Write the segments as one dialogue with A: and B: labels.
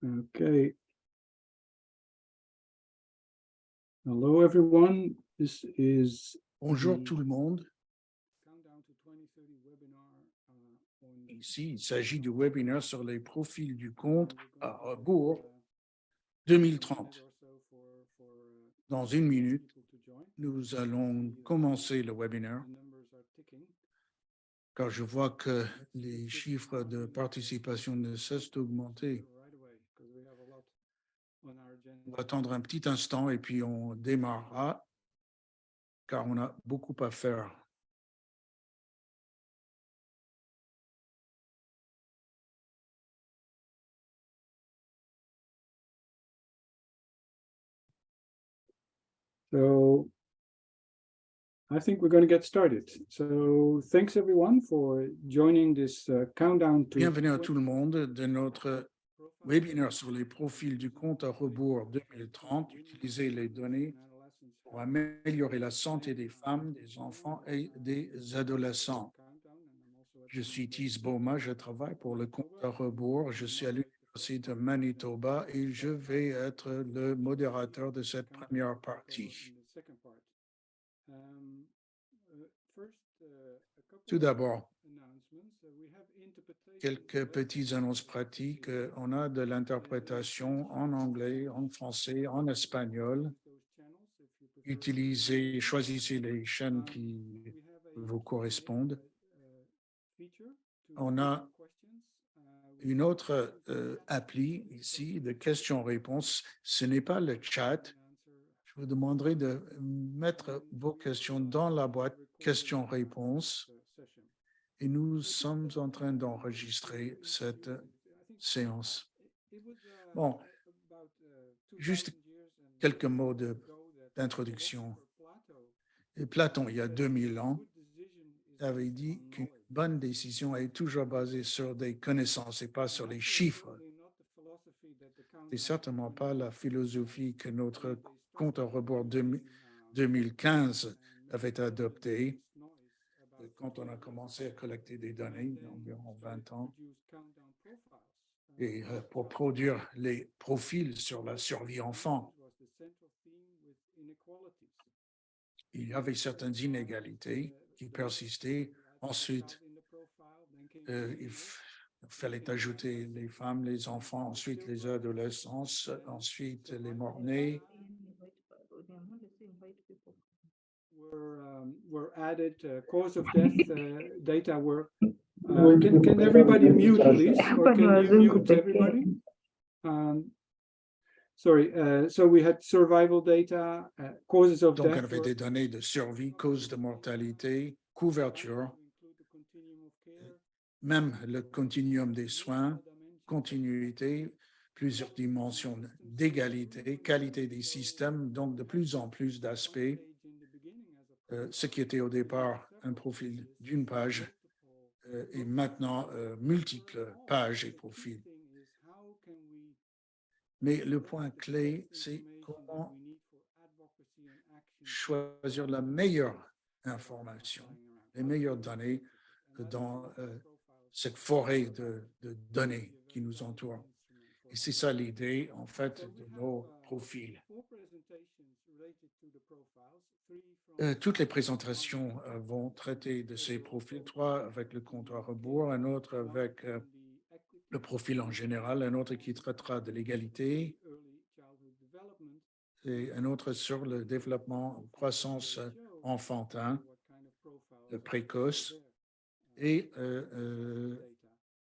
A: Okay. Hello, everyone. This is
B: Bonjour
A: the
B: tout le monde.
A: Countdown to 2030 webinar on
B: Ici, il s'agit du webinaire sur les profils du compte à
A: we're going
B: rebours
A: to
B: 2030.
A: or so for
B: Dans une minute,
A: people to join.
B: nous allons commencer le webinaire
A: The numbers are ticking.
B: car je vois que les chiffres de participation ne cessent d'augmenter.
A: Right away, because we have a lot on our agenda.
B: On va attendre un petit instant et puis on démarrera car on a beaucoup à faire.
A: So I think we're going to get started. So thanks everyone for joining this countdown to
B: Bienvenue à tout le monde de notre webinaire sur les profils du compte à rebours 2030, utiliser les données pour améliorer la santé des femmes, des enfants et des adolescents. Je suis Thies Boma, je travaille pour le compte à rebours. Je suis à l'Université de Manitoba et je vais être le modérateur de cette première partie. Tout d'abord, quelques petites annonces pratiques. On a de l'interprétation en anglais, en français, en espagnol. Choisissez les chaînes qui vous correspondent. On a une autre appli ici de questions-réponses. Ce n'est pas le chat. Je vous demanderai de mettre vos questions dans la boîte questions-réponses. Et nous sommes en train d'enregistrer cette séance. Bon, juste quelques mots d'introduction. Et Platon, il y a 2000 ans, avait dit qu'une bonne décision est toujours basée sur des connaissances et pas sur les chiffres. C'est certainement pas la philosophie que notre compte à rebours 2015 avait adoptée quand on a commencé à collecter des données il y a environ 20 ans. Et pour produire les profils sur la survie enfant, il y avait certaines inégalités qui persistaient. Ensuite, il fallait ajouter les femmes, les enfants, ensuite les adolescents, ensuite les morts-nés.
A: Were added, cause of death data were. Can everybody mute, please? Or can you mute everybody? Sorry, so we had survival data, causes of
B: Donc,
A: death.
B: on avait des données de survie, causes de mortalité, couverture, même le continuum des soins, continuité, plusieurs dimensions d'égalité, qualité des systèmes, donc de plus en plus d'aspects. Ce qui était au départ un profil d'une page et maintenant multiples pages et profils. Mais le point clé, c'est comment choisir la meilleure information, les meilleures données dans cette forêt de données qui nous entoure. Et c'est ça l'idée, en fait, de nos profils. Toutes les présentations vont traiter de ces profils, 3 avec le compte à rebours, un autre avec le profil en général, un autre qui traitera de l'égalité et un autre sur le développement, croissance enfantin, précoce et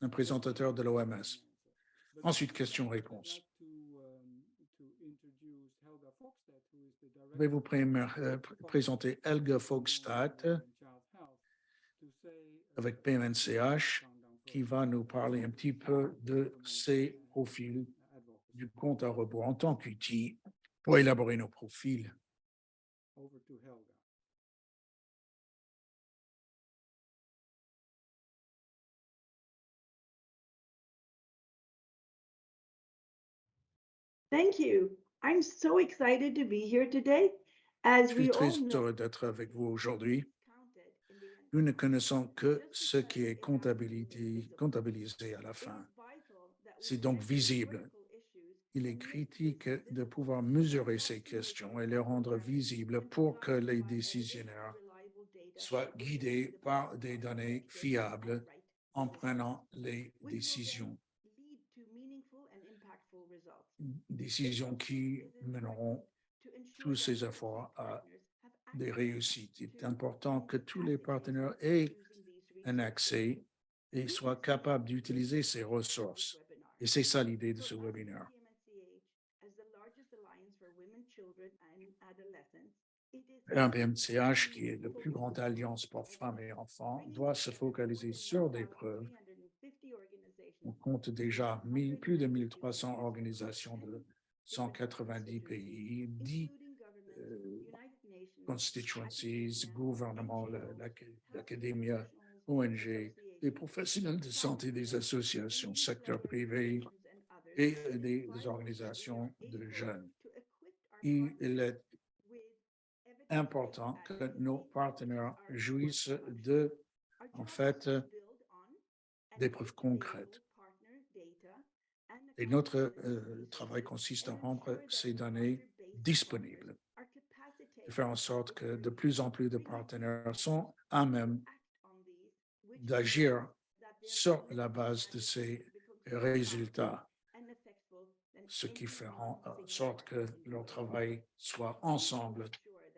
B: un présentateur de l'OMS. Ensuite, questions-réponses. Je vais vous présenter Helga Fogstad avec PMNCH qui va nous parler un petit peu de ces profils du compte à rebours en tant qu'outil pour élaborer nos profils.
C: Thank you. I'm so excited to be here today.
B: Je suis très heureux d'être avec vous aujourd'hui. Nous ne connaissons que ce qui est comptabilisé à la fin. C'est donc visible. il est critique de pouvoir mesurer ces questions et les rendre visibles pour que les décisionnaires soient guidés par des données fiables en prenant les décisions qui mèneront tous ces efforts à des réussites. Il est important que tous les partenaires aient un accès et soient capables d'utiliser ces ressources. Et c'est ça l'idée de ce webinaire. RBMCH, qui est la plus grande alliance pour femmes et enfants, doit se focaliser sur des preuves. On compte déjà plus de 1300 organisations de 190 pays, 10 constituencies, gouvernements, l'académie, ONG, des professionnels de santé, des associations, secteur privé et des organisations de jeunes. Il est important que nos partenaires jouissent des preuves concrètes. Et notre travail consiste à rendre ces données disponibles, de faire en sorte que de plus en plus de partenaires sont à même d'agir sur la base de ces résultats, ce qui fera en sorte que leur travail soit ensemble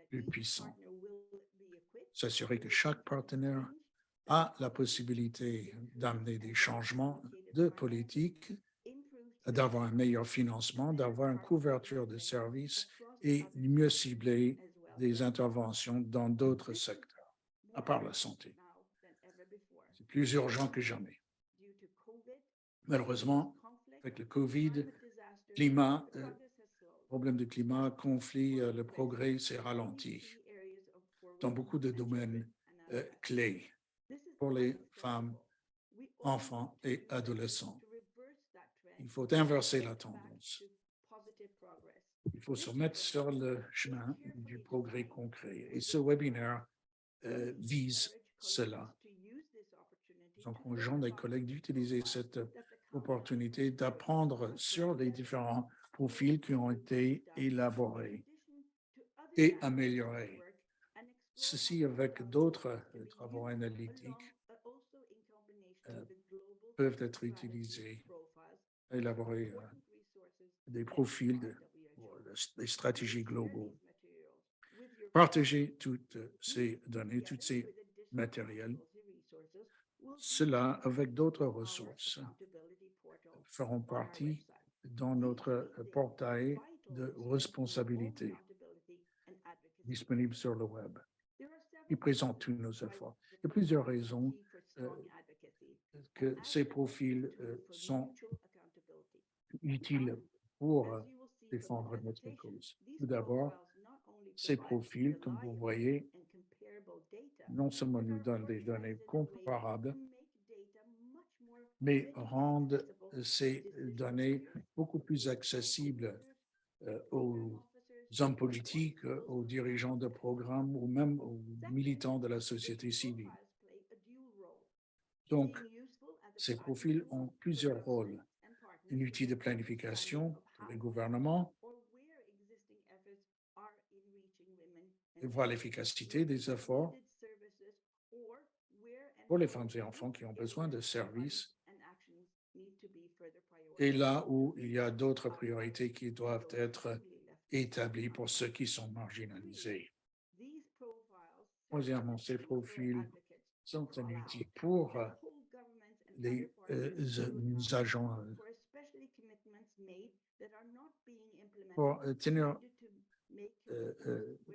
B: plus puissant. S'assurer que chaque partenaire a la possibilité d'amener des changements de politique, d'avoir un meilleur financement, d'avoir une couverture de services et mieux cibler des interventions dans d'autres secteurs, à part la santé. C'est plus urgent que jamais. Malheureusement, avec le COVID, problème de climat, conflit, le progrès s'est ralenti dans beaucoup de domaines clés pour les femmes, enfants et adolescents. Il faut inverser la tendance. Il faut se mettre sur le chemin du progrès concret. Et ce webinaire vise cela. Nous encourageons les collègues d'utiliser cette opportunité d'apprendre sur les différents profils qui ont été élaborés et améliorés. Ceci avec d'autres travaux analytiques peuvent être utilisés à élaborer des profils, des stratégies globaux. Partager toutes ces données, tous ces matériels, cela avec d'autres ressources feront partie dans notre portail de responsabilité disponible sur le web. Il présente tous nos efforts. Il y a plusieurs raisons que ces profils sont utiles pour défendre notre cause. Tout d'abord, ces profils, comme vous voyez, non seulement nous donnent des données comparables, mais rendent ces données beaucoup plus accessibles aux hommes politiques, aux dirigeants de programmes ou même aux militants de la société civile. Donc, ces profils ont plusieurs rôles. Un outil de planification pour les gouvernements, et voir l'efficacité des efforts pour les femmes et enfants qui ont besoin de services, et là où il y a d'autres priorités qui doivent être établies pour ceux qui sont marginalisés. Troisièmement, ces profils sont un outil pour les agents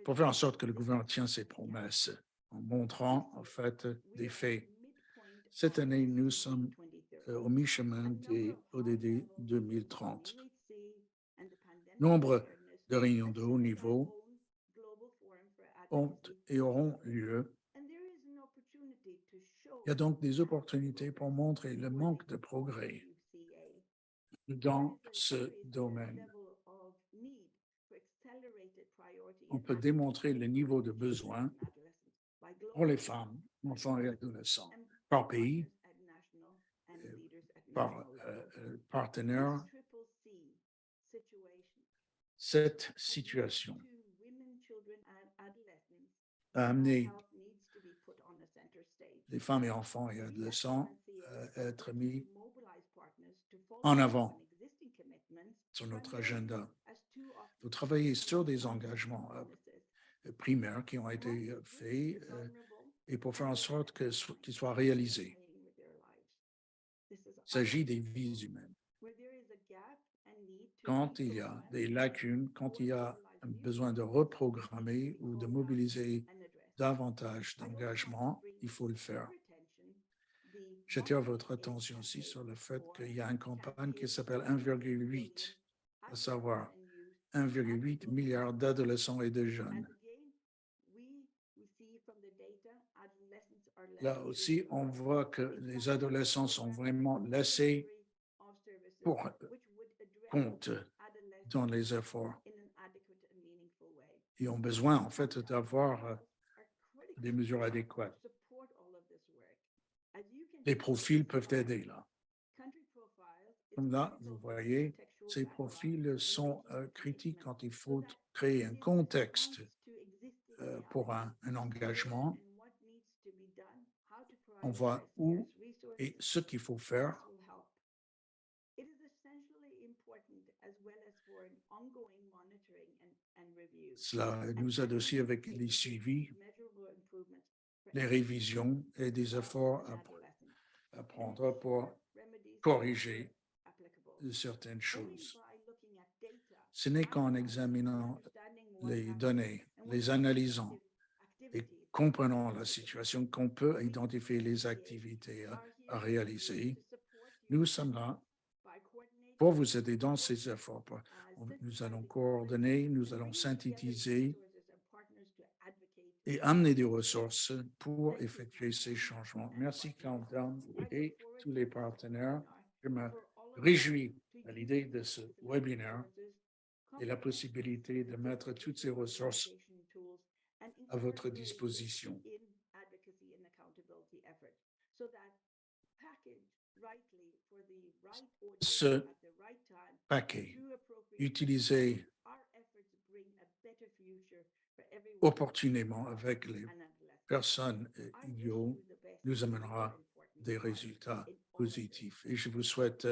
B: pour faire en sorte que le gouvernement tient ses promesses en montrant en fait des faits. Cette année, nous sommes au mi-chemin des ODD 2030. Nombre de réunions de haut niveau ont et auront lieu. Il y a donc des opportunités pour montrer le manque de progrès dans ce domaine. On peut démontrer le niveau de besoin pour les femmes, enfants et adolescents par pays, par partenaire Cette situation a amené les femmes et enfants et adolescents à être mis en avant sur notre agenda. Vous travaillez sur des engagements primaires qui ont été faits et pour faire en sorte qu'ils soient réalisés. Il s'agit des vies humaines. Quand il y a des lacunes, quand il y a un besoin de reprogrammer ou de mobiliser davantage d'engagement, il faut le faire. J'attire votre attention aussi sur le fait qu'il y a une campagne qui s'appelle 1,8, à savoir 1,8 milliard d'adolescents et de jeunes. Là aussi, on voit que les adolescents sont vraiment laissés pour compte dans les efforts. Ils ont besoin, en fait, d'avoir des mesures adéquates. Les profils peuvent aider là. Comme là, vous voyez, ces profils sont critiques quand il faut créer un contexte pour un engagement. On voit où et ce qu'il faut faire. Cela nous aide aussi avec les suivis, les révisions et des efforts à prendre pour corriger certaines choses. Ce n'est qu'en examinant les données, les analysant et comprenant la situation qu'on peut identifier les activités à réaliser. Nous sommes là pour vous aider dans ces efforts. Nous allons coordonner, nous allons synthétiser et amener des ressources pour effectuer ces changements. Merci Countdown et tous les partenaires. Je me réjouis à l'idée de ce webinaire et la possibilité de mettre toutes ces ressources à votre disposition. Ce paquet utilisé opportunément avec les personnes IO nous amènera des résultats positifs. Et je vous souhaite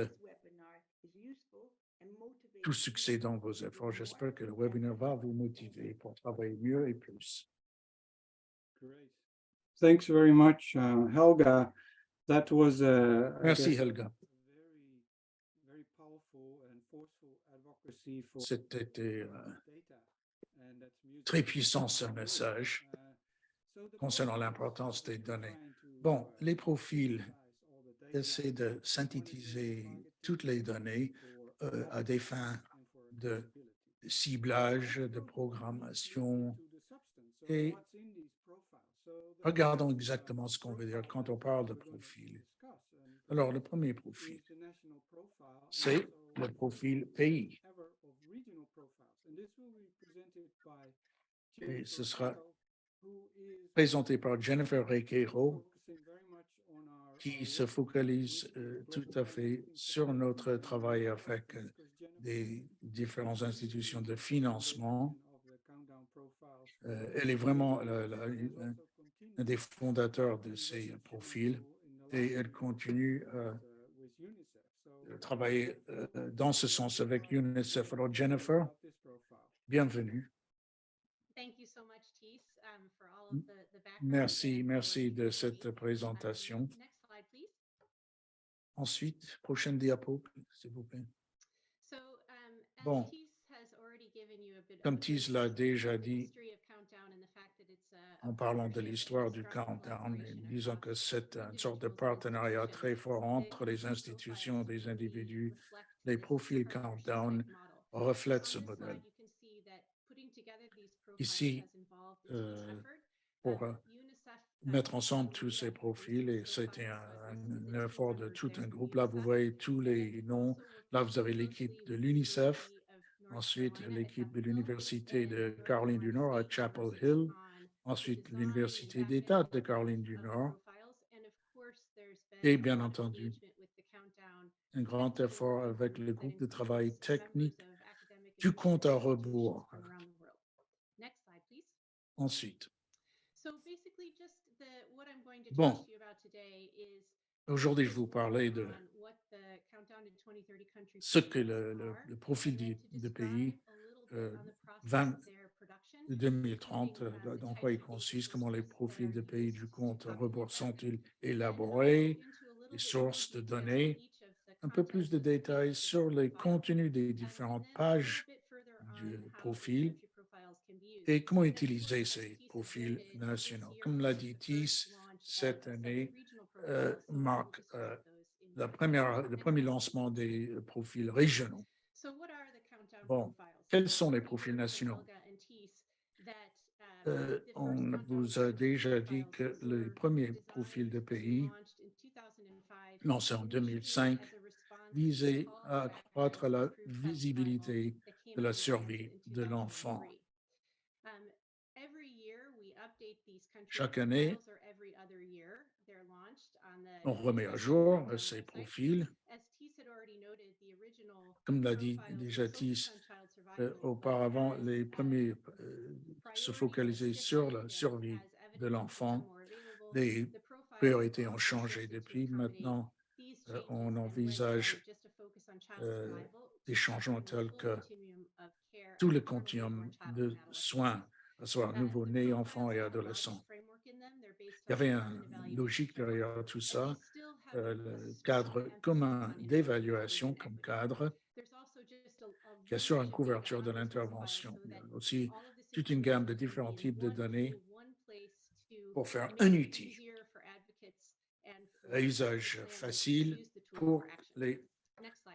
B: tout succès dans vos efforts. J'espère que le webinaire va vous motiver pour travailler mieux et plus.
A: Great. Thanks very much, Helga. That was
B: Merci, Helga.
A: very powerful and forceful advocacy for
B: C'était
A: data, and that's music.
B: très puissant ce message concernant l'importance des données. Bon, les profils essaient de synthétiser toutes les données à des fins de ciblage, de programmation. Et regardons exactement ce qu'on veut dire quand on parle de profil. Alors, le premier profil, c'est le profil pays. Et ce sera présenté par Jennifer Requeiro, qui se focalise tout à fait sur notre travail avec des différentes institutions de financement. Elle est vraiment un des fondateurs de ces profils et elle continue à travailler dans ce sens avec UNICEF. Alors, Jennifer, bienvenue. Merci de cette présentation. Ensuite, prochaine diapo, s'il vous plaît. Bon, comme Thies l'a déjà dit, en parlant de l'histoire du Countdown, disons que c'est une sorte de partenariat très fort entre les institutions, des individus. Les profils Countdown reflètent ce modèle. Ici, pour mettre ensemble tous ces profils, et c'était un effort de tout un groupe. Là, vous voyez tous les noms. Là, vous avez l'équipe de l'UNICEF, ensuite l'équipe de l'Université de Caroline du Nord à Chapel Hill, ensuite l'Université d'État de Caroline du Nord, et bien entendu, un grand effort avec le groupe de travail technique du compte à rebours. Ensuite, bon, aujourd'hui, je vais vous parler de ce que le profil de pays 2030, dans quoi il consiste, comment les profils de pays du compte à rebours sont-ils élaborés, les sources de données, un peu plus de détails sur les contenus des différentes pages du profil et comment utiliser ces profils nationaux. Comme l'a dit TIS, cette année marque le premier lancement des profils régionaux. Bon, quels sont les profils nationaux? On vous a déjà dit que le premier profil de pays, lancé en 2005, visait à accroître la visibilité de la survie de l'enfant. Chaque année, on remet à jour ces profils. Comme l'a dit déjà TIS, auparavant, les premiers se focalisaient sur la survie de l'enfant. Les priorités ont changé depuis. Maintenant, on envisage des changements tels que tout le continuum de soins, à savoir nouveau-nés, enfants et adolescents. Il y avait une logique derrière tout ça, le cadre commun d'évaluation comme cadre, qui assure une couverture de l'intervention. Il y a aussi toute une gamme de différents types de données pour faire un outil à usage facile pour les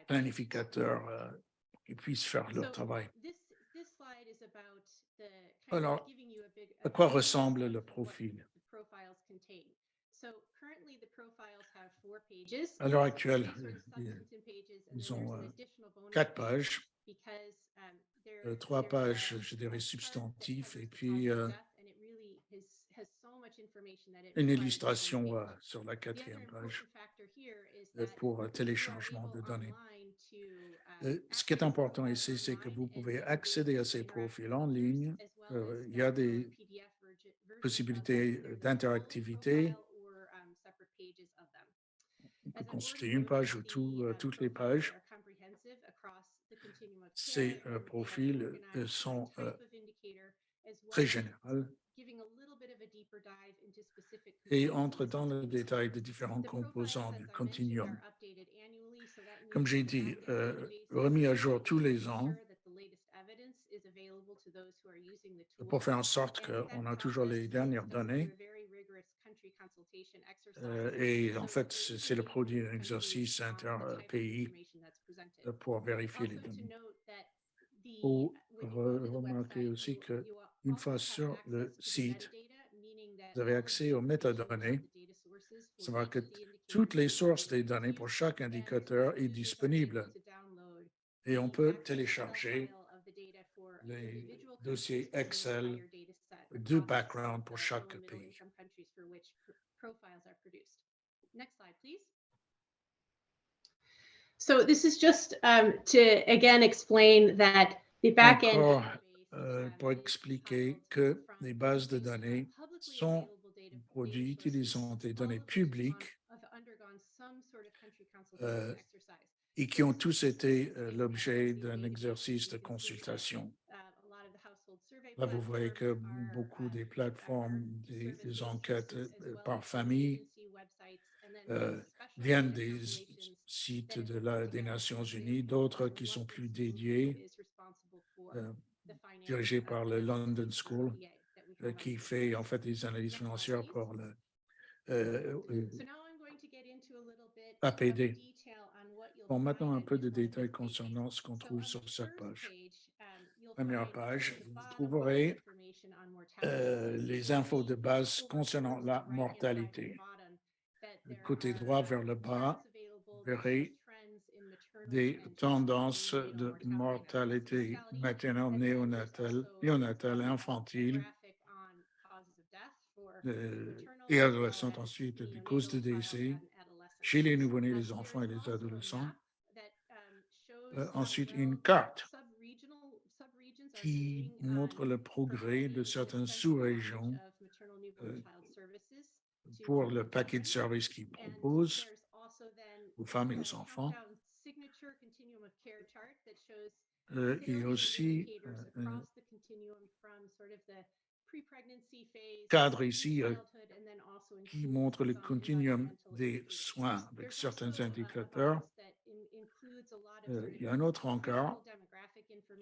B: planificateurs qui puissent faire leur travail. Alors, à quoi ressemble le profil? À l'heure actuelle, ils ont 4 pages, 3 pages, je dirais, substantifs, et puis une illustration sur la 4e page pour téléchargement de données. Ce qui est important ici, c'est que vous pouvez accéder à ces profils en ligne. Il y a des possibilités d'interactivité. On peut consulter une page ou toutes les pages. Ces profils sont très généraux et entrent dans le détail des différents composants du continuum. Comme j'ai dit, remis à jour tous les ans pour faire en sorte qu'on a toujours les dernières données. Et en fait, c'est le produit d'un exercice inter-pays pour vérifier les données. Vous remarquez aussi qu'une fois sur le site, vous avez accès aux métadonnées. Ça veut dire que toutes les sources des données pour chaque indicateur est disponible. Et on peut télécharger les dossiers Excel de background pour chaque pays.
D: So this is just to again explain that the backend
B: Encore pour expliquer que les bases de données sont produits utilisant des données publiques et qui ont tous été l'objet d'un exercice de consultation. Là, vous voyez que beaucoup des plateformes, des enquêtes par famille viennent des sites des Nations Unies, d'autres qui sont plus dédiés, dirigés par le London School, qui fait en fait des analyses financières pour le APD. Bon, maintenant un peu de détails concernant ce qu'on trouve sur cette page. Première page, vous trouverez les infos de base concernant la mortalité. Du côté droit vers le bas, vous verrez des tendances de mortalité maternelle, néonatale, infantile et adolescente, ensuite des causes de décès chez les nouveau-nés, les enfants et les adolescents. Ensuite, une carte qui montre le progrès de certaines sous-régions pour le paquet de services qu'ils proposent aux femmes et aux enfants. Et aussi un cadre ici qui montre le continuum des soins avec certains indicateurs. Il y a un autre encore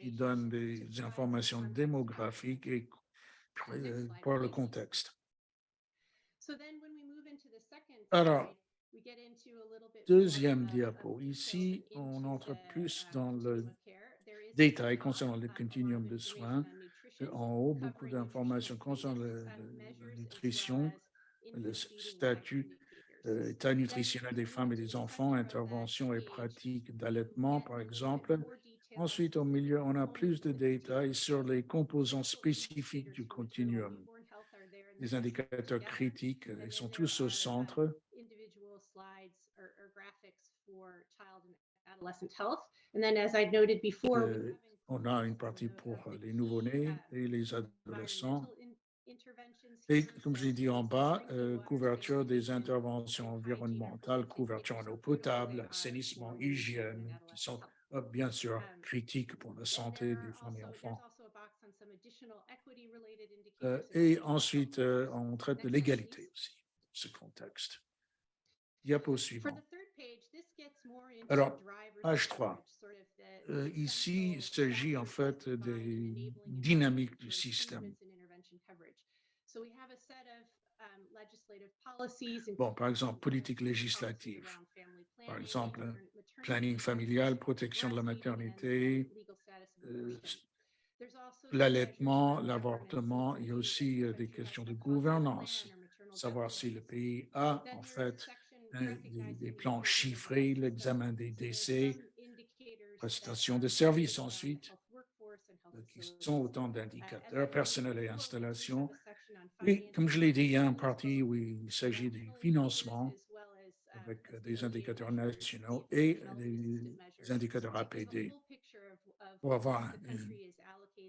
B: qui donne des informations démographiques et pour le contexte. Alors, deuxième diapo. Ici, on entre plus dans le détail concernant le continuum de soins. En haut, beaucoup d'informations concernant la nutrition, le statut, état nutritionnel des femmes et des enfants, interventions et pratiques d'allaitement, par exemple. Ensuite, au milieu, on a plus de détails sur les composants spécifiques du continuum. Les indicateurs critiques, ils sont tous au centre. On a une partie pour les nouveau-nés et les adolescents. Et comme je l'ai dit en bas, couverture des interventions environnementales, couverture en eau potable, assainissement, hygiène, qui sont bien sûr critiques pour la santé des femmes et enfants. Et ensuite, on traite de l'égalité aussi, ce contexte. Diapo suivant. Alors, page 3. Ici, il s'agit en fait des dynamiques du système. Bon, par exemple, politique législative, par exemple, planning familial, protection de la maternité, l'allaitement, l'avortement. Il y a aussi des questions de gouvernance, savoir si le pays a en fait des plans chiffrés, l'examen des décès, prestation de services ensuite, qui sont autant d'indicateurs, personnel et installation. Et comme je l'ai dit, il y a une partie où il s'agit du financement avec des indicateurs nationaux et des indicateurs APD pour avoir une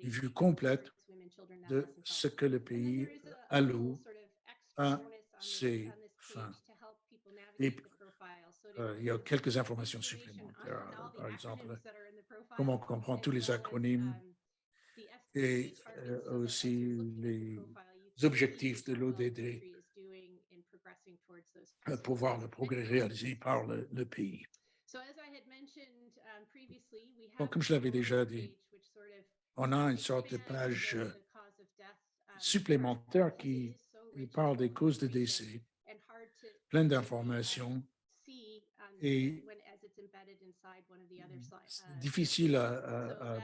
B: vue complète de ce que le pays alloue à ses fins. Et il y a quelques informations supplémentaires, par exemple, comment on comprend tous les acronymes et aussi les objectifs de l'ODD pour voir le progrès réalisé par le pays. Bon, comme je l'avais déjà dit, on a une sorte de page supplémentaire qui parle des causes de décès, plein d'informations et difficile à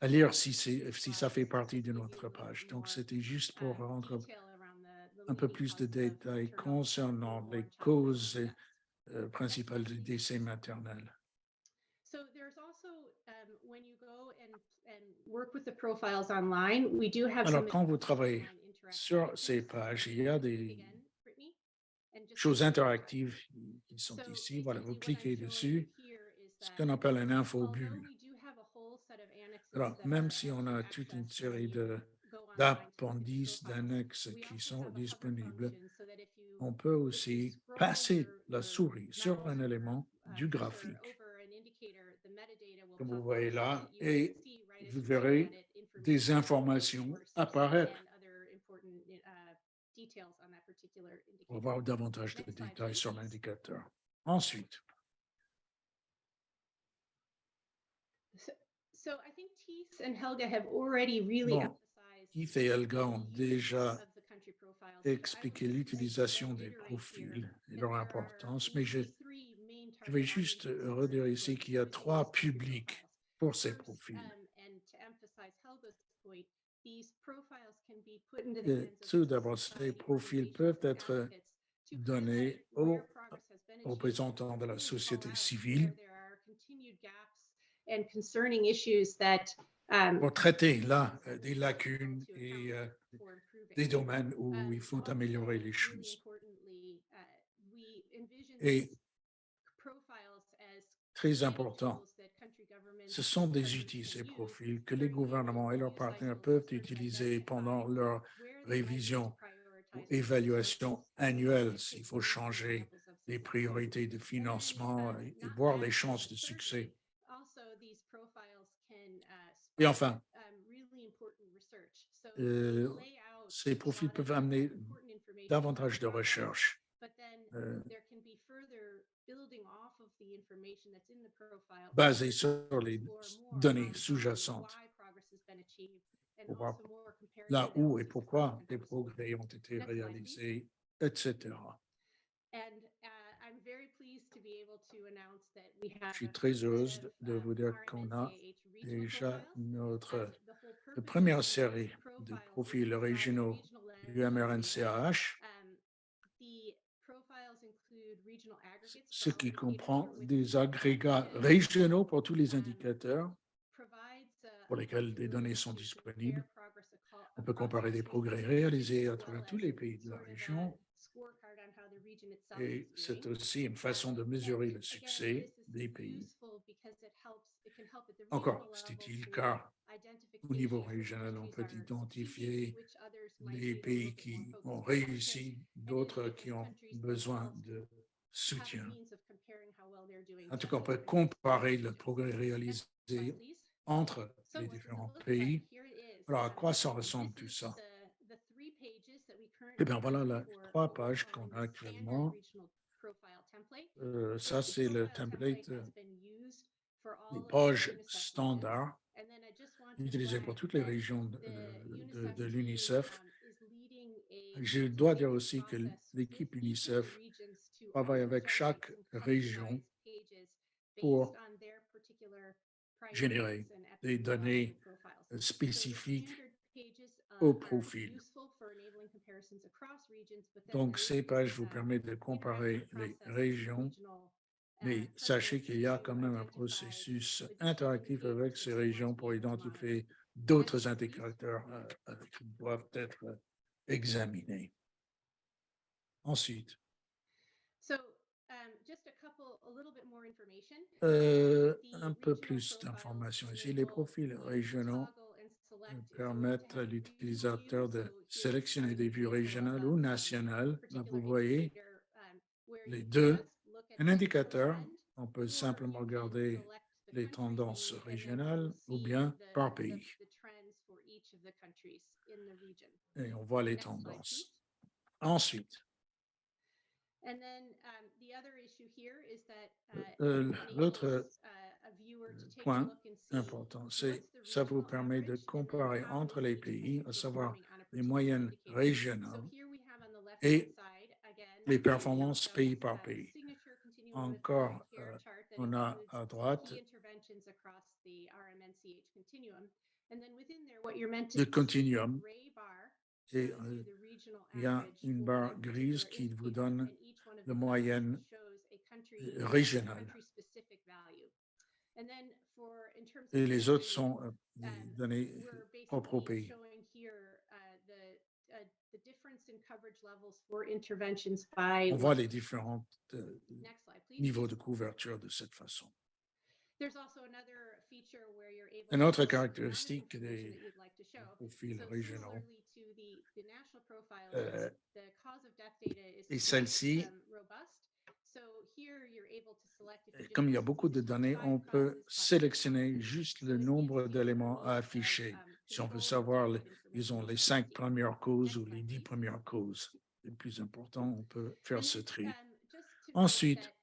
B: lire si ça fait partie de notre page. Donc, c'était juste pour rendre un peu plus de détails concernant les causes principales du décès maternel. Alors, quand vous travaillez sur ces pages, il y a des choses interactives qui sont ici. Voilà, vous cliquez dessus, ce qu'on appelle un infobulle. Alors, même si on a toute une série d'appendices, d'annexes qui sont disponibles, on peut aussi passer la souris sur un élément du graphique, comme vous voyez là, et vous verrez des informations apparaître pour avoir davantage de détails sur l'indicateur. Ensuite, bon, Keith et Helga ont déjà expliqué l'utilisation des profils et leur importance, mais je vais juste redire ici qu'il y a 3 publics pour ces profils. Tout d'abord, ces profils peuvent être donnés aux représentants de la société civile pour traiter là des lacunes et des domaines où il faut améliorer les choses. Et très important, Ce sont des outils, ces profils, que les gouvernements et leurs partenaires peuvent utiliser pendant leur révision ou évaluation annuelle s'il faut changer les priorités de financement et voir les chances de succès. Et enfin, ces profils peuvent amener davantage de recherche. Basées sur les données sous-jacentes pour voir là où et pourquoi des progrès ont été réalisés, etc. Je suis très heureuse de vous dire qu'on a déjà notre première série de profils régionaux du MRNCAH, ce qui comprend des agrégats régionaux pour tous les indicateurs pour lesquels des données sont disponibles. On peut comparer des progrès réalisés à travers tous les pays de la région. Et c'est aussi une façon de mesurer le succès des pays. Encore, c'est utile car au niveau régional, on peut identifier les pays qui ont réussi, d'autres qui ont besoin de soutien. En tout cas, on peut comparer le progrès réalisé entre les différents pays. Alors, à quoi ça ressemble tout ça? Eh bien, voilà les 3 pages qu'on a actuellement. Ça, c'est le template, les pages standards utilisées pour toutes les régions de l'UNICEF. Je dois dire aussi que l'équipe UNICEF travaille avec chaque région pour générer des données spécifiques au profil. Donc, ces pages vous permettent de comparer les régions, mais sachez qu'il y a quand même un processus interactif avec ces régions pour identifier d'autres indicateurs qui doivent être examinés. Ensuite, un peu plus d'informations ici. Les profils régionaux permettent à l'utilisateur de sélectionner des vues régionales ou nationales. Là, vous voyez les deux. Un indicateur, on peut simplement regarder les tendances régionales ou bien par pays. Et on voit les tendances. Ensuite, l'autre point important, c'est que ça vous permet de comparer entre les pays, à savoir les moyennes régionales et les performances pays par pays. Encore, on a à droite le continuum et il y a une barre grise qui vous donne la moyenne régionale. Et les autres sont des données propres au pays. On voit les différents niveaux de couverture de cette façon. Une autre caractéristique des profils régionaux est celle-ci. Comme il y a beaucoup de données, on peut sélectionner juste le nombre d'éléments à afficher. Si on veut savoir, disons, les 5 premières causes ou les 10 premières causes, le plus important, on peut faire ce tri. Ensuite,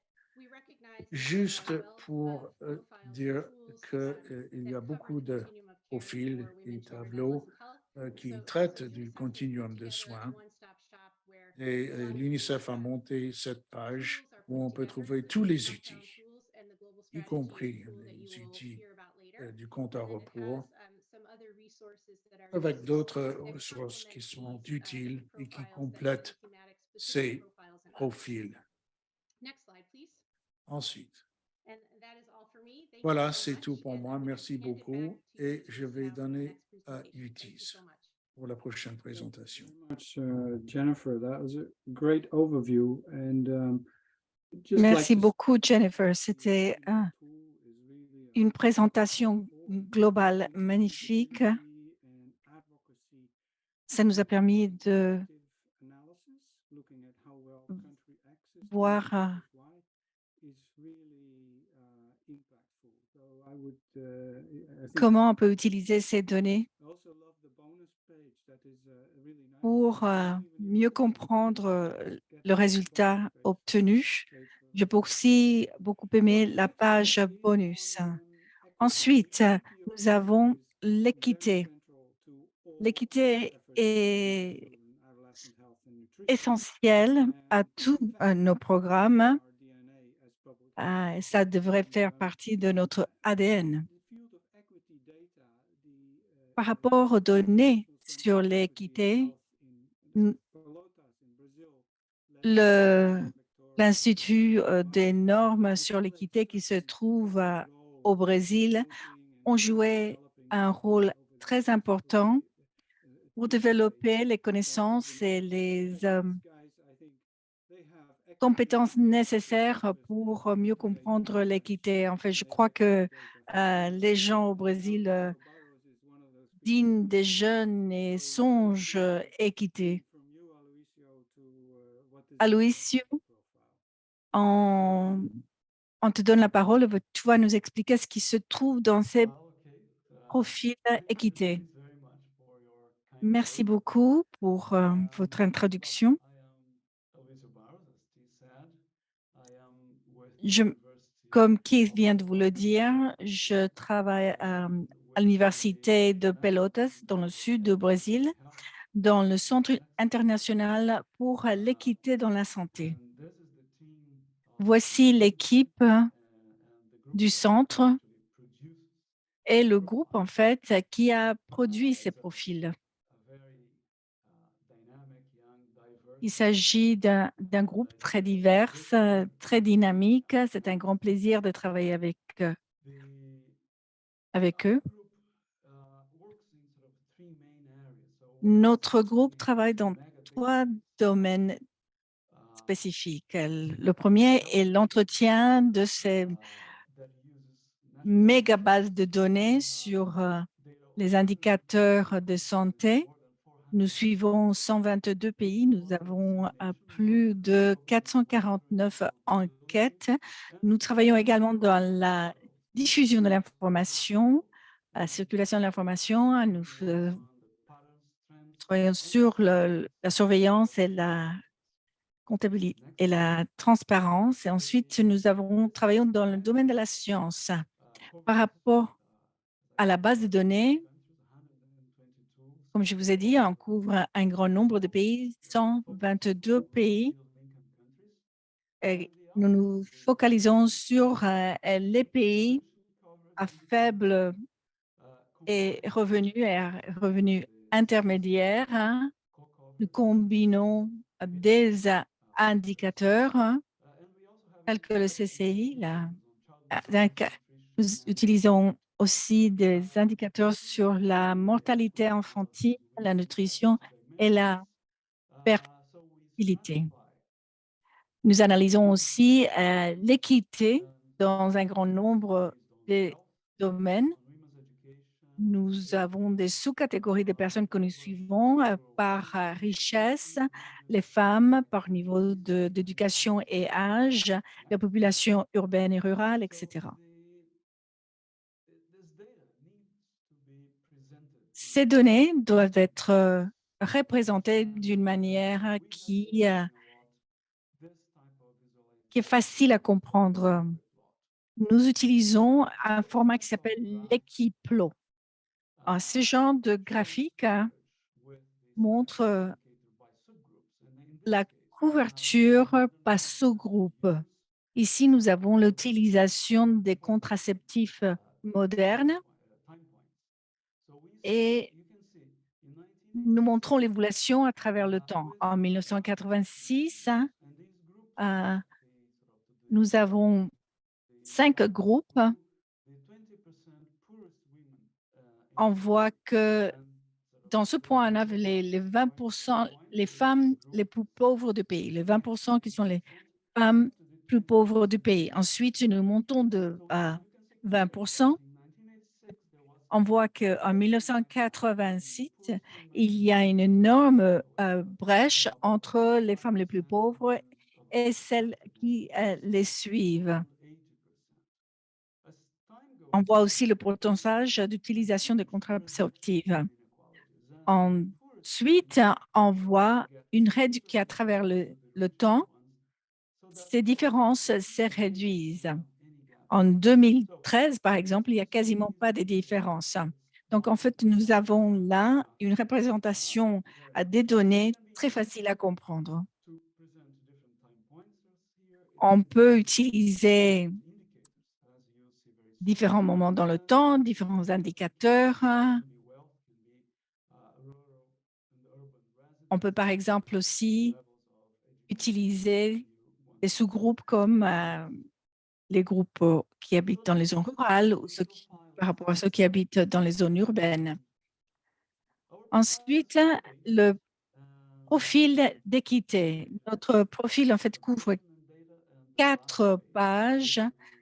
B: juste pour dire qu'il y a beaucoup de profils et tableaux qui traitent du continuum de soins. Et l'UNICEF a monté cette page où on peut trouver tous les outils, y compris les outils du compte à rebours, avec d'autres ressources qui sont utiles et qui complètent ces profils. Ensuite, voilà, c'est tout pour moi. Merci beaucoup et je vais donner à Utis pour la prochaine présentation.
A: Jennifer, that was a great overview and
E: Merci beaucoup, Jennifer. C'était une présentation globale magnifique. Ça nous a permis de voir comment on peut utiliser ces données pour mieux comprendre le résultat obtenu. Je peux aussi beaucoup aimer la page bonus. Ensuite, nous avons l'équité. L'équité est essentielle à tous nos programmes. Ça devrait faire partie de notre ADN. Par rapport aux données sur l'équité, l'Institut des normes sur l'équité qui se trouve au Brésil ont joué un rôle très important pour développer les connaissances et les compétences nécessaires pour mieux comprendre l'équité. En fait, je crois que les gens au Brésil dînent des jeunes et songent équité. Aloysiu, on te donne la parole. Tu vas nous expliquer ce qui se trouve dans ces profils équité. Merci beaucoup pour votre introduction. Comme Keith vient de vous le dire, je travaille à l'Université de Pelotas, dans le sud du Brésil, dans le Centre international pour l'équité dans la santé. Voici l'équipe du centre et le groupe, en fait, qui a produit ces profils. Il s'agit d'un groupe très divers, très dynamique. C'est un grand plaisir de travailler avec eux. Notre groupe travaille dans 3 domaines spécifiques. Le premier est l'entretien de ces méga bases de données sur les indicateurs de santé. Nous suivons 122 pays. Nous avons plus de 449 enquêtes. Nous travaillons également dans la diffusion de l'information, la circulation de l'information. Nous travaillons sur la surveillance et la comptabilité et la transparence. Et ensuite, travaillons dans le domaine de la science. Par rapport à la base de données, comme je vous ai dit, on couvre un grand nombre de pays, 122 pays. Et nous nous focalisons sur les pays à faible revenus intermédiaires. Nous combinons des indicateurs tels que le CCI. Nous utilisons aussi des indicateurs sur la mortalité infantile, la nutrition et la fertilité. Nous analysons aussi l'équité dans un grand nombre de domaines. Nous avons des sous-catégories de personnes que nous suivons par richesse, les femmes par niveau d'éducation et âge, la population urbaine et rurale, etc. Ces données doivent être représentées d'une manière qui est facile à comprendre. Nous utilisons un format qui s'appelle l'Equiplo. Ce genre de graphique montre la couverture par sous-groupe. Ici, nous avons l'utilisation des contraceptifs modernes et nous montrons l'évolution à travers le temps. En 1986, nous avons 5 groupes. On voit que dans ce point, on a les 20%, les femmes les plus pauvres du pays, les 20% qui sont les femmes plus pauvres du pays. Ensuite, nous montons 20%. On voit qu'en 1986, il y a une énorme brèche entre les femmes les plus pauvres et celles qui les suivent. On voit aussi le pourcentage d'utilisation des contraceptifs. Ensuite, on voit une réduction à travers le temps. Ces différences se réduisent. En 2013, par exemple, il n'y a quasiment pas de différence. Donc, en fait, nous avons là une représentation des données très facile à comprendre. On peut utiliser différents moments dans le temps, différents indicateurs. On peut, par exemple, aussi utiliser des sous-groupes comme les groupes qui habitent dans les zones rurales ou par rapport à ceux qui habitent dans les zones urbaines. Ensuite, le profil d'équité. Notre profil, en fait, couvre 4 pages.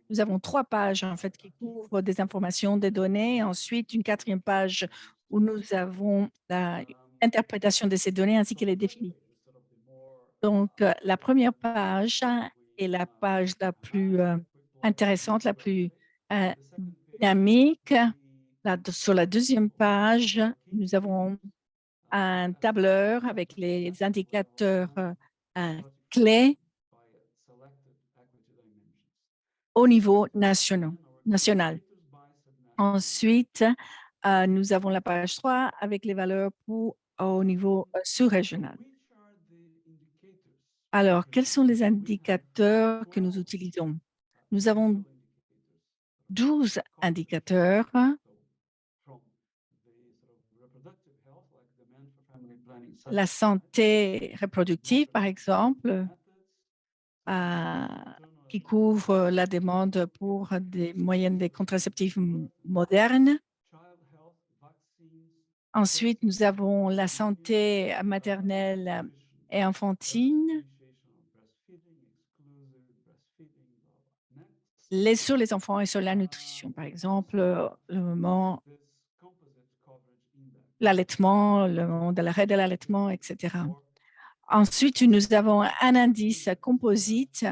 E: Nous avons 3 pages, en fait, qui couvrent des informations, des données. Ensuite, une 4e page où nous avons l'interprétation de ces données ainsi que les définitions. Donc, la première page est la page la plus intéressante, la plus dynamique. Sur la 2e page, nous avons un tableur avec les indicateurs clés au niveau national. Ensuite, nous avons la page 3 avec les valeurs au niveau sous-régional. Alors, quels sont les indicateurs que nous utilisons? Nous avons 12 indicateurs. La santé reproductive, par exemple, qui couvre la demande pour des moyens de contraceptifs modernes. Ensuite, nous avons la santé maternelle et enfantine, sur les enfants et sur la nutrition, par exemple, le moment l'allaitement, le moment de l'arrêt de l'allaitement, etc. Ensuite, nous avons un indice composite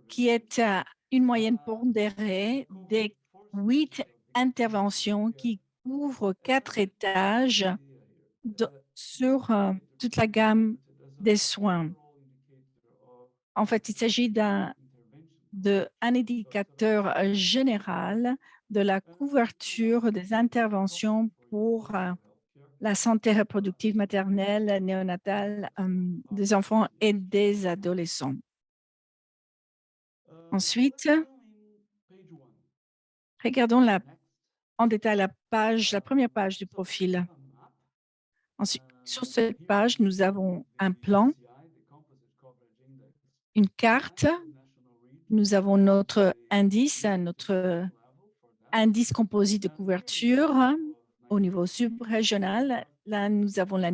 E: qui est une moyenne pondérée des 8 interventions qui couvrent 4 étages sur toute la gamme des soins. En fait, il s'agit d'un indicateur général de la couverture des interventions pour la santé reproductive maternelle, néonatale des enfants et des adolescents. Ensuite, regardons en détail la première page du profil. Ensuite, sur cette page, nous avons un plan, une carte. Nous avons notre indice composite de couverture au niveau subrégional. Là, nous avons le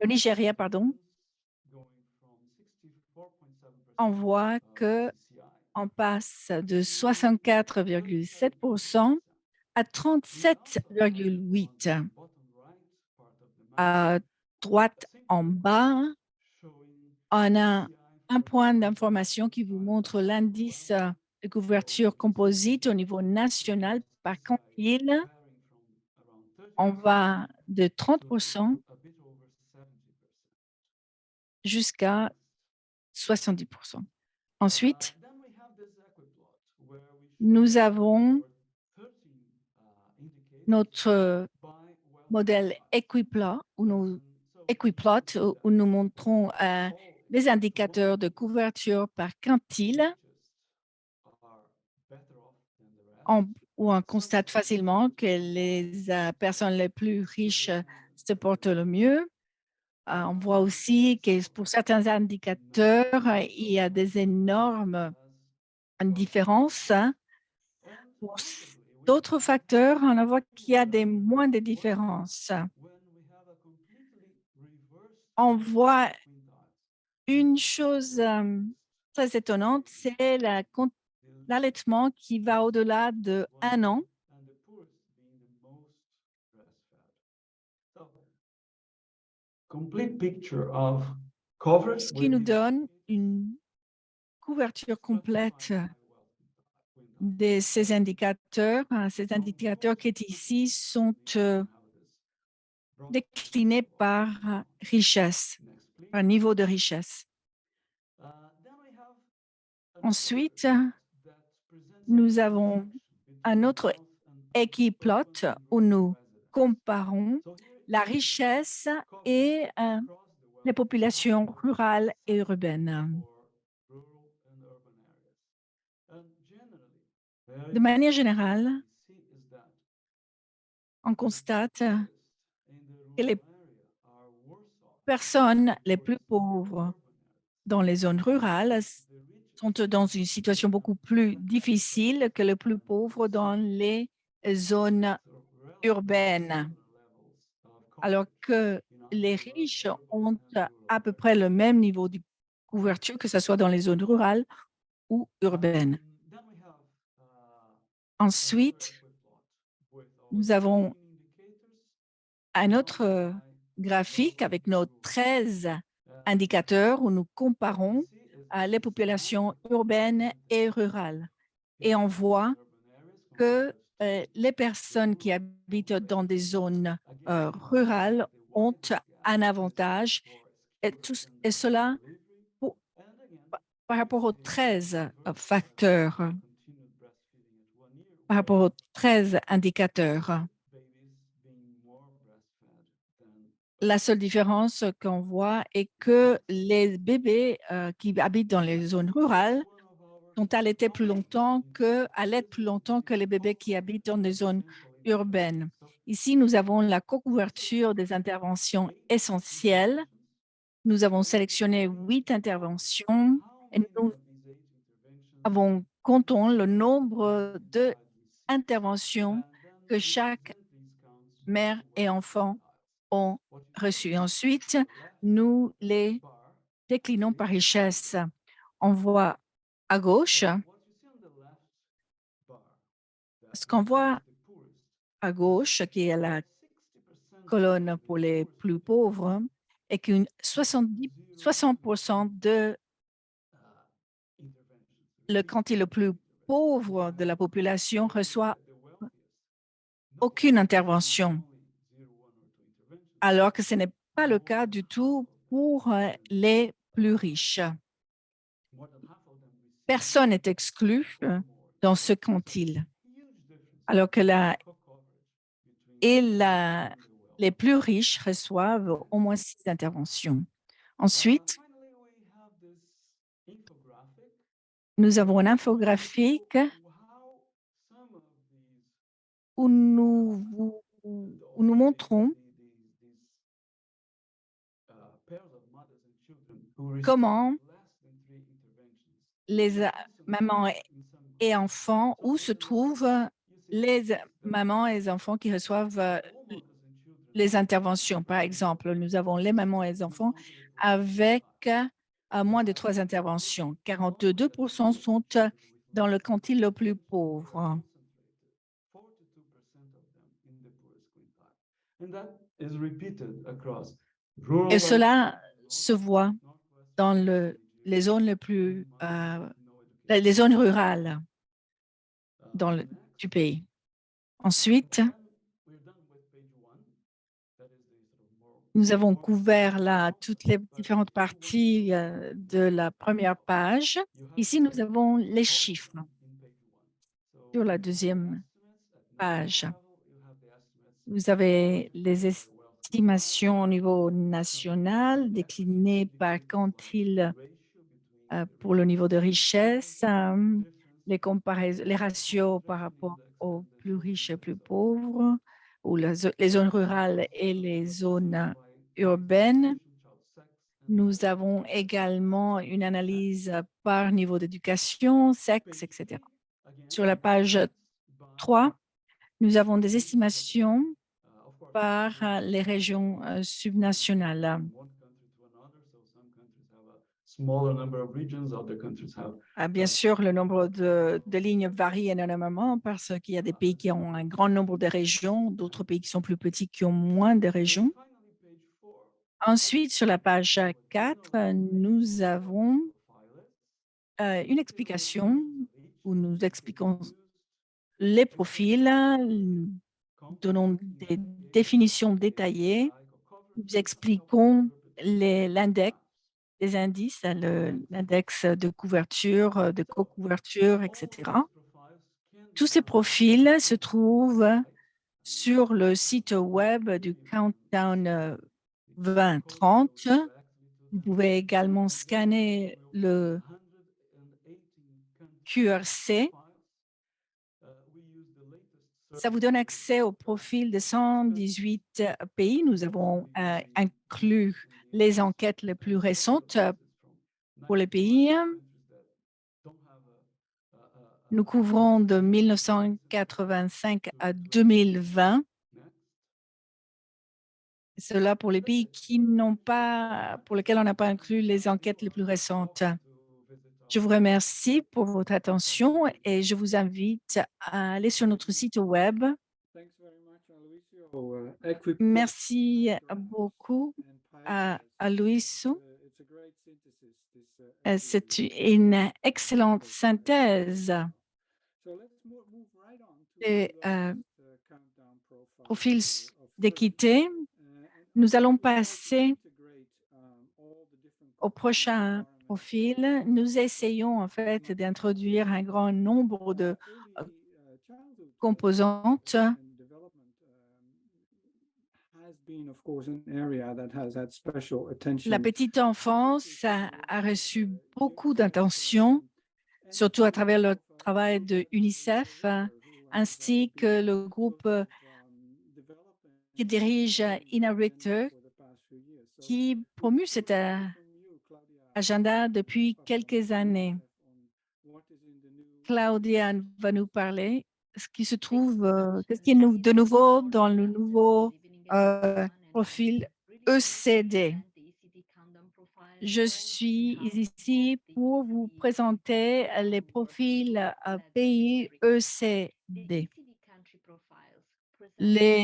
E: Nigeria, pardon. On voit qu'on passe de 64,7% à 37,8%. À droite en bas, on a un point d'information qui vous montre l'indice de couverture composite au niveau national par quintile. On va de 30% jusqu'à 70%. Ensuite, nous avons notre modèle Equiplot où nous montrons les indicateurs de couverture par quintile, où on constate facilement que les personnes les plus riches se portent le mieux. On voit aussi que pour certains indicateurs, il y a des énormes différences. Pour d'autres facteurs, on voit qu'il y a moins de différences. On voit une chose très étonnante, c'est l'allaitement qui va au-delà de 1 an. Ce qui nous donne une couverture complète de ces indicateurs. Ces indicateurs qui sont ici sont déclinés par richesse, par niveau de richesse. Ensuite, nous avons un autre équiplot où nous comparons la richesse et les populations rurales et urbaines. De manière générale, on constate que les personnes les plus pauvres dans les zones rurales sont dans une situation beaucoup plus difficile que les plus pauvres dans les zones urbaines, alors que les riches ont à peu près le même niveau de couverture, que ce soit dans les zones rurales ou urbaines. Ensuite, nous avons un autre graphique avec nos 13 indicateurs où nous comparons les populations urbaines et rurales. Et on voit que les personnes qui habitent dans des zones rurales ont un avantage, et cela par rapport aux 13 facteurs, par rapport aux 13 indicateurs. La seule différence qu'on voit est que les bébés qui habitent dans les zones rurales sont allaités plus longtemps que les bébés qui habitent dans les zones urbaines. Ici, nous avons la couverture des interventions essentielles. Nous avons sélectionné 8 interventions et nous comptons le nombre d'interventions que chaque mère et enfant ont reçues. Ensuite, nous les déclinons par richesse. On voit à gauche, ce qu'on voit à gauche, qui est la colonne pour les plus pauvres, est qu'une 60% de le quantité le plus pauvre de la population reçoit aucune intervention, alors que ce n'est pas le cas du tout pour les plus riches. Personne n'est exclu dans ce quantile, alors que les plus riches reçoivent au moins 6 interventions. Ensuite, nous avons une infographique où nous montrons comment les mamans et enfants, où se trouvent les mamans et les enfants qui reçoivent les interventions. Par exemple, nous avons les mamans et les enfants avec moins de 3 interventions. 42% sont dans le quintile le plus pauvre. Et cela se voit dans les zones les zones rurales du pays. Ensuite, nous avons couvert toutes les différentes parties de la première page. Ici, nous avons les chiffres sur la deuxième page. Vous avez les estimations au niveau national déclinées par quintile pour le niveau de richesse, les ratios par rapport aux plus riches et plus pauvres, ou les zones rurales et les zones urbaines. Nous avons également une analyse par niveau d'éducation, sexe, etc. Sur la page 3, nous avons des estimations par les régions subnationales. Bien sûr, le nombre de lignes varie énormément parce qu'il y a des pays qui ont un grand nombre de régions, d'autres pays qui sont plus petits qui ont moins de régions. Ensuite, sur la page 4, nous avons une explication où nous expliquons les profils, donnons des définitions détaillées, nous expliquons l'index, les indices, l'index de couverture, de co-couverture, etc. Tous ces profils se trouvent sur le site web du Countdown 2030. Vous pouvez également scanner le QRC. Ça vous donne accès au profil de 118 pays. Nous avons inclus les enquêtes les plus récentes pour les pays. Nous couvrons de 1985 à 2020. Cela pour les pays pour lesquels on n'a pas inclus les enquêtes les plus récentes. Je vous remercie pour votre attention et je vous invite à aller sur notre site web. Merci beaucoup à Aloïsio. C'est une excellente synthèse des profils d'équité. Nous allons passer au prochain profil. Nous essayons en fait d'introduire un grand nombre de composantes. La petite enfance a reçu beaucoup d'attention, surtout à travers le travail de UNICEF, ainsi que le groupe qui dirige Ina Richter, qui promue cet agenda depuis quelques années. Claudia va nous parler ce qui se trouve, qu'est-ce qui est de nouveau dans le nouveau profil ECD. Je suis ici pour vous présenter les profils pays ECD.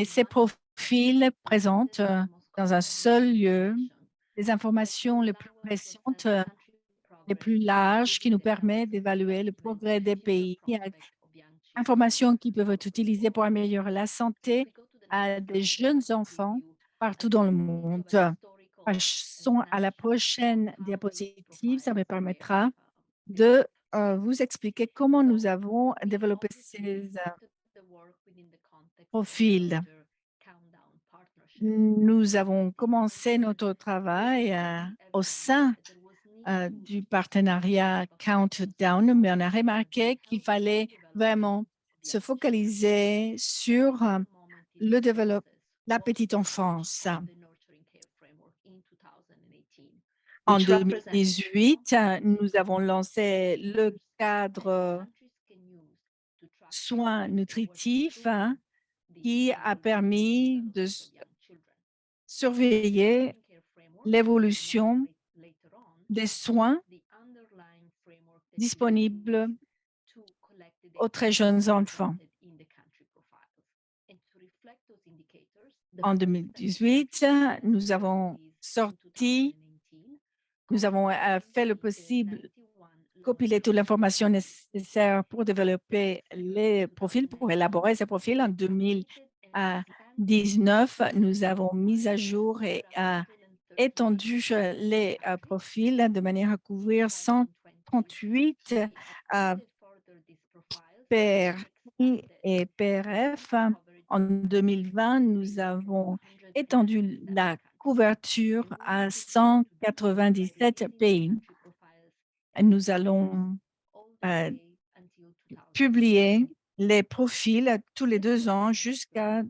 E: Ces profils présentent dans un seul lieu les informations les plus récentes, les plus larges, qui nous permettent d'évaluer le progrès des pays. Informations qui peuvent être utilisées pour améliorer la santé des jeunes enfants partout dans le monde. Passons à la prochaine diapositive. Ça me permettra de vous expliquer comment nous avons développé ces profils. Nous avons commencé notre travail au sein du partenariat Countdown, mais on a remarqué qu'il fallait vraiment se focaliser sur la petite enfance. En 2018, nous avons lancé le cadre soins nutritifs qui a permis de surveiller l'évolution des soins disponibles aux très jeunes enfants. En 2018, nous avons fait le possible, compiler toute l'information nécessaire pour développer les profils, pour élaborer ces profils. En 2019, nous avons mis à jour et étendu les profils de manière à couvrir 138 PRI et PRF. En 2020, nous avons étendu la couverture à 197 pays. Nous allons publier les profils tous les 2 ans jusqu'en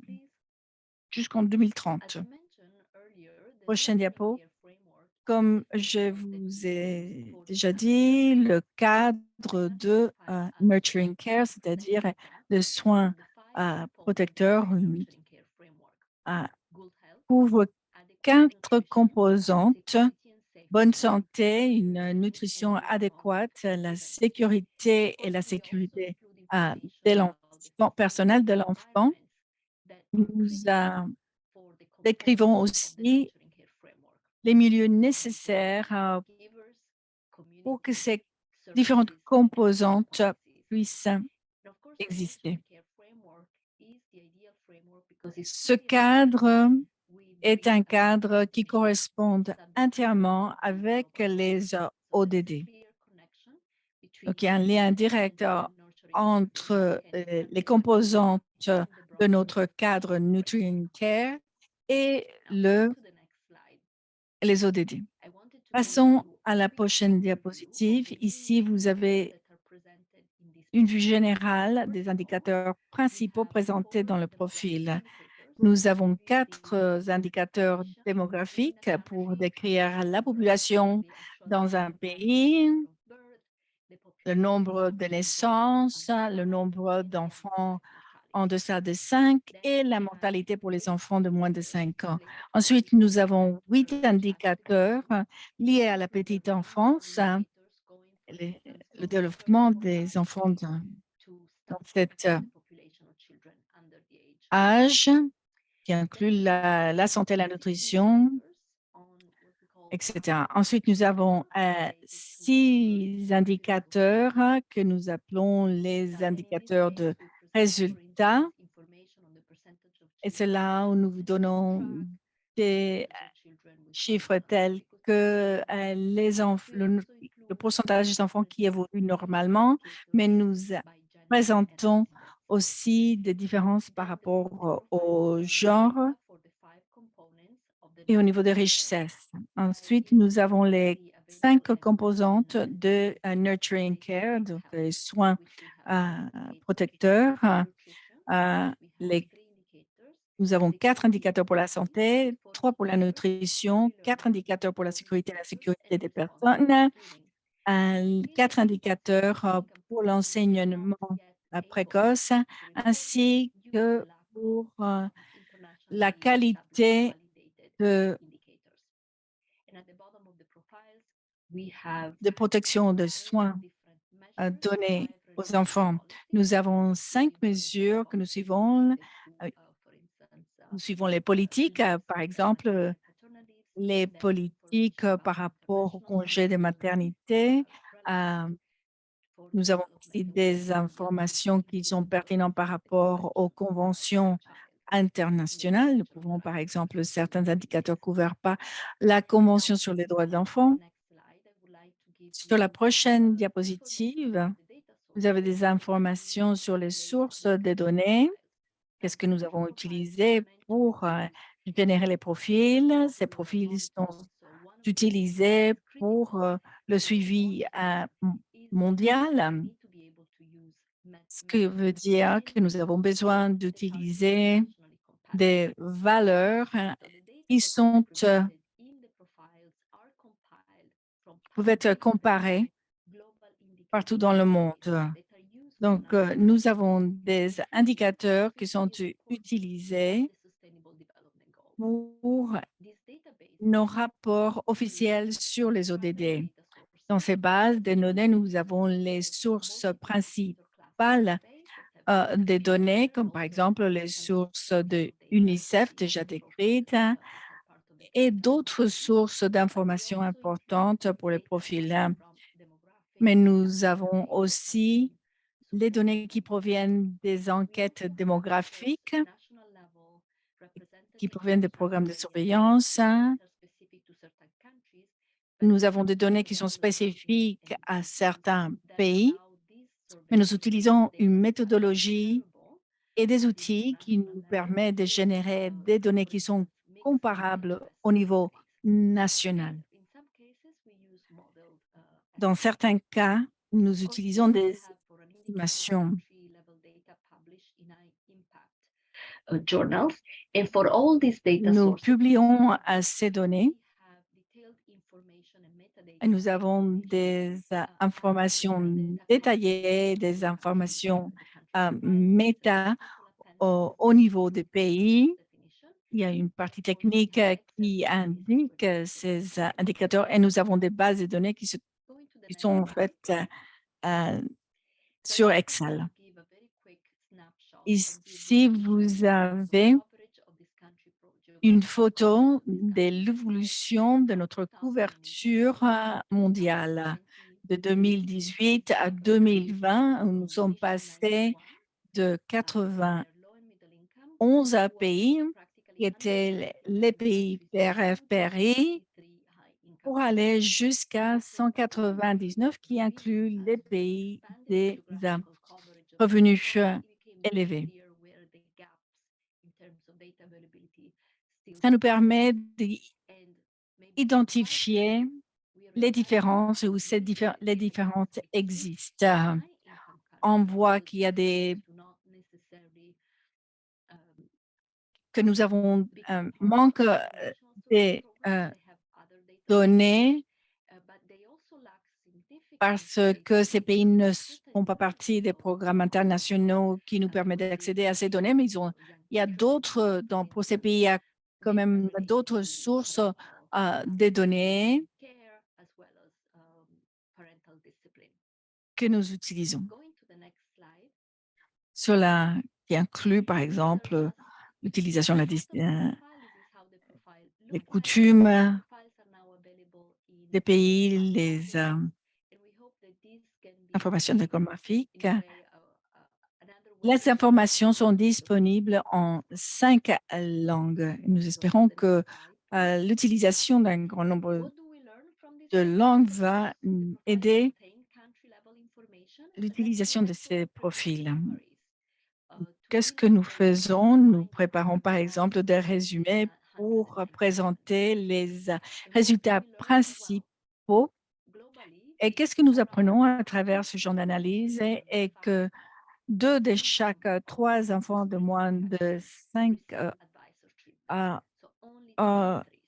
E: 2030. Prochaine diapo. Comme je vous ai déjà dit, le cadre de Nurturing Care, c'est-à-dire de soins protecteurs, couvre 4 composantes: bonne santé, une nutrition adéquate, la sécurité et la sécurité de l'enfant, personnel de l'enfant. Nous décrivons aussi les milieux nécessaires pour que ces différentes composantes puissent exister. Ce cadre est un cadre qui correspond entièrement avec les ODD. Donc, il y a un lien direct entre les composantes de notre cadre Nutrient Care et les ODD. Passons à la prochaine diapositive. Ici, vous avez une vue générale des indicateurs principaux présentés dans le profil. Nous avons 4 indicateurs démographiques pour décrire la population dans un pays, le nombre de naissances, le nombre d'enfants en deçà de 5 et la mortalité pour les enfants de moins de 5 ans. Ensuite, nous avons 8 indicateurs liés à la petite enfance, le développement des enfants dans cet âge, qui inclut la santé, la nutrition, etc. Ensuite, nous avons 6 indicateurs que nous appelons les indicateurs de résultats. Et c'est là où nous vous donnons des chiffres tels que le pourcentage des enfants qui évoluent normalement, mais nous présentons aussi des différences par rapport au genre et au niveau de richesse. Ensuite, nous avons les 5 composantes de Nurturing Care, donc les soins protecteurs. Nous avons 4 indicateurs pour la santé, 3 pour la nutrition, 4 indicateurs pour la sécurité des personnes, 4 indicateurs pour l'enseignement précoce, ainsi que pour la qualité de protection de soins donnés aux enfants. Nous avons 5 mesures que nous suivons. Nous suivons les politiques, par exemple, les politiques par rapport au congé de maternité. Nous avons aussi des informations qui sont pertinentes par rapport aux conventions internationales. Nous pouvons, par exemple, certains indicateurs couverts par la Convention sur les droits de l'enfant. Sur la prochaine diapositive, vous avez des informations sur les sources des données. Qu'est-ce que nous avons utilisé pour générer les profils? Ces profils sont utilisés pour le suivi mondial, ce qui veut dire que nous avons besoin d'utiliser des valeurs qui peuvent être comparées partout dans le monde. Donc, nous avons des indicateurs qui sont utilisés pour nos rapports officiels sur les ODD. Dans ces bases de données, nous avons les sources principales des données, comme par exemple les sources de UNICEF déjà décrites et d'autres sources d'informations importantes pour les profils. Mais nous avons aussi les données qui proviennent des enquêtes démographiques, qui proviennent des programmes de surveillance. Nous avons des données qui sont spécifiques à certains pays, mais nous utilisons une méthodologie et des outils qui nous permettent de générer des données qui sont comparables au niveau national. Dans certains cas, nous utilisons des estimations. Nous publions ces données et nous avons des informations détaillées, des informations méta au niveau des pays. il y a une partie technique qui indique ces indicateurs et nous avons des bases de données qui sont en fait sur Excel. Ici, vous avez une photo de l'évolution de notre couverture mondiale de 2018 à 2020. Nous sommes passés de 91 pays qui étaient les pays PRI pour aller jusqu'à 199 qui inclut les pays des revenus élevés. Ça nous permet d'identifier les différences où les différences existent. On voit qu'il y a que nous avons un manque de données parce que ces pays ne font pas partie des programmes internationaux qui nous permettent d'accéder à ces données, mais il y a d'autres, pour ces pays, il y a quand même d'autres sources de données que nous utilisons. Cela qui inclut, par exemple, l'utilisation de les coutumes des pays, les informations démographiques. Les informations sont disponibles en 5 langues. Nous espérons que l'utilisation d'un grand nombre de langues va aider l'utilisation de ces profils. Qu'est-ce que nous faisons? Nous préparons par exemple des résumés pour présenter les résultats principaux. Et qu'est-ce que nous apprenons à travers ce genre d'analyse est que 2 de chaque 3 enfants de moins de 5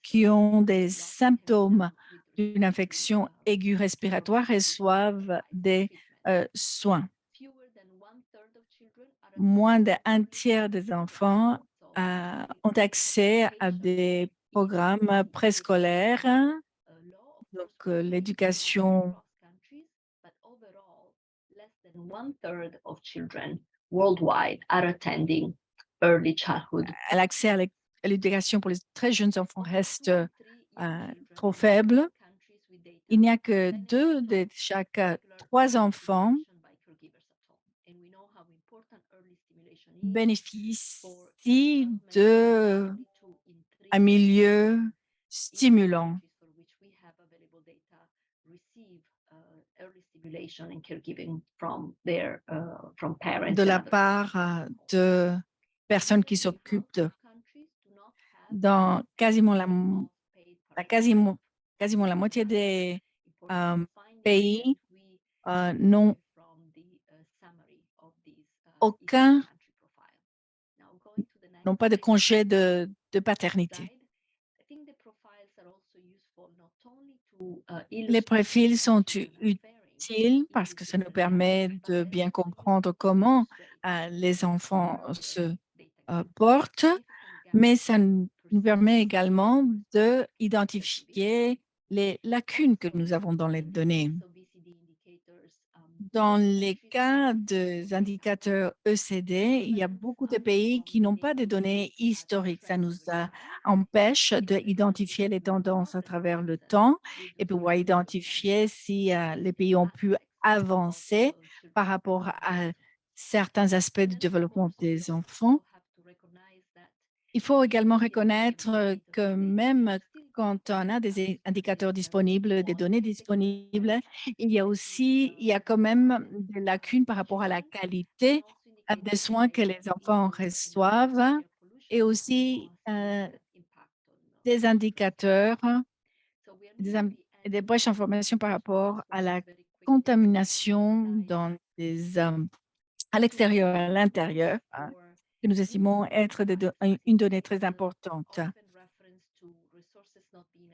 E: qui ont des symptômes d'une infection aiguë respiratoire reçoivent des soins. Moins d'un tiers des enfants ont accès à des programmes préscolaires, donc l'éducation. L'accès à l'éducation pour les très jeunes enfants reste trop faible. Il n'y a que 2 de chaque 3 enfants bénéficient d'un milieu stimulant. De la part de personnes qui s'occupent d'eux. Dans quasiment la moitié des pays n'ont pas de congé de paternité. Les profils sont utiles parce que ça nous permet de bien comprendre comment les enfants se portent, mais ça nous permet également d'identifier les lacunes que nous avons dans les données. Dans les cas des indicateurs ECD, il y a beaucoup de pays qui n'ont pas de données historiques. Ça nous empêche d'identifier les tendances à travers le temps et pouvoir identifier si les pays ont pu avancer par rapport à certains aspects du développement des enfants. Il faut également reconnaître que même quand on a des indicateurs disponibles, des données disponibles, il y a quand même des lacunes par rapport à la qualité des soins que les enfants reçoivent et aussi des indicateurs, des brèches d'information par rapport à la contamination à l'extérieur et à l'intérieur, que nous estimons être une donnée très importante.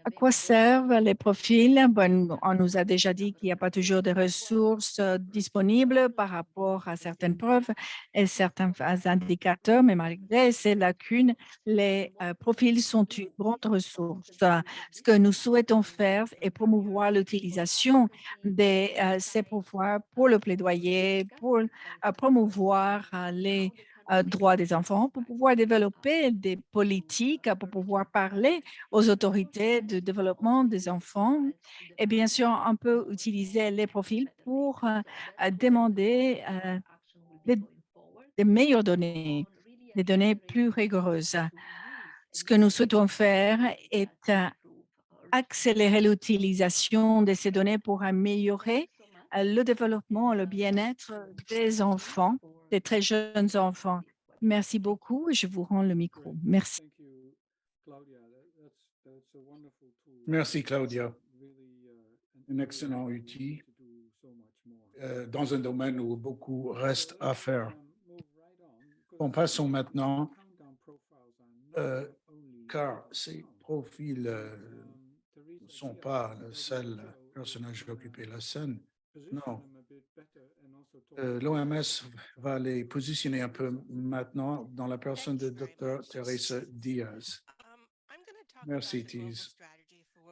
E: À quoi servent les profils? Bon, on nous a déjà dit qu'il n'y a pas toujours de ressources disponibles par rapport à certaines preuves et certains indicateurs, mais malgré ces lacunes, les profils sont une grande ressource. Ce que nous souhaitons faire est promouvoir l'utilisation de ces pouvoirs pour le plaidoyer, pour promouvoir les droits des enfants, pour pouvoir développer des politiques, pour pouvoir parler aux autorités de développement des enfants. Et bien sûr, on peut utiliser les profils pour demander des meilleures données, des données plus rigoureuses. Ce que nous souhaitons faire est accélérer l'utilisation de ces données pour améliorer le développement, le bien-être des enfants, des très jeunes enfants. Merci beaucoup. Je vous rends le micro. Merci.
A: Thank you, Claudia. That's a wonderful tool.
B: Merci, Claudia.
A: Really,
B: Un excellent outil
A: to do so much more.
B: dans un domaine où beaucoup reste à faire.
A: Move right on,
B: Bon, passons maintenant,
A: countdown profiles are
B: euh,
A: not only
B: car ces profils ne
A: Teresa
B: sont
A: Diaz
B: pas le
A: will
B: seul
A: also
B: personnage à occuper la scène.
A: position
B: Non.
A: them a bit better and also talk
B: L'OMS va les positionner un peu maintenant dans la personne de Dr. Teresa Diaz. Merci, Thies.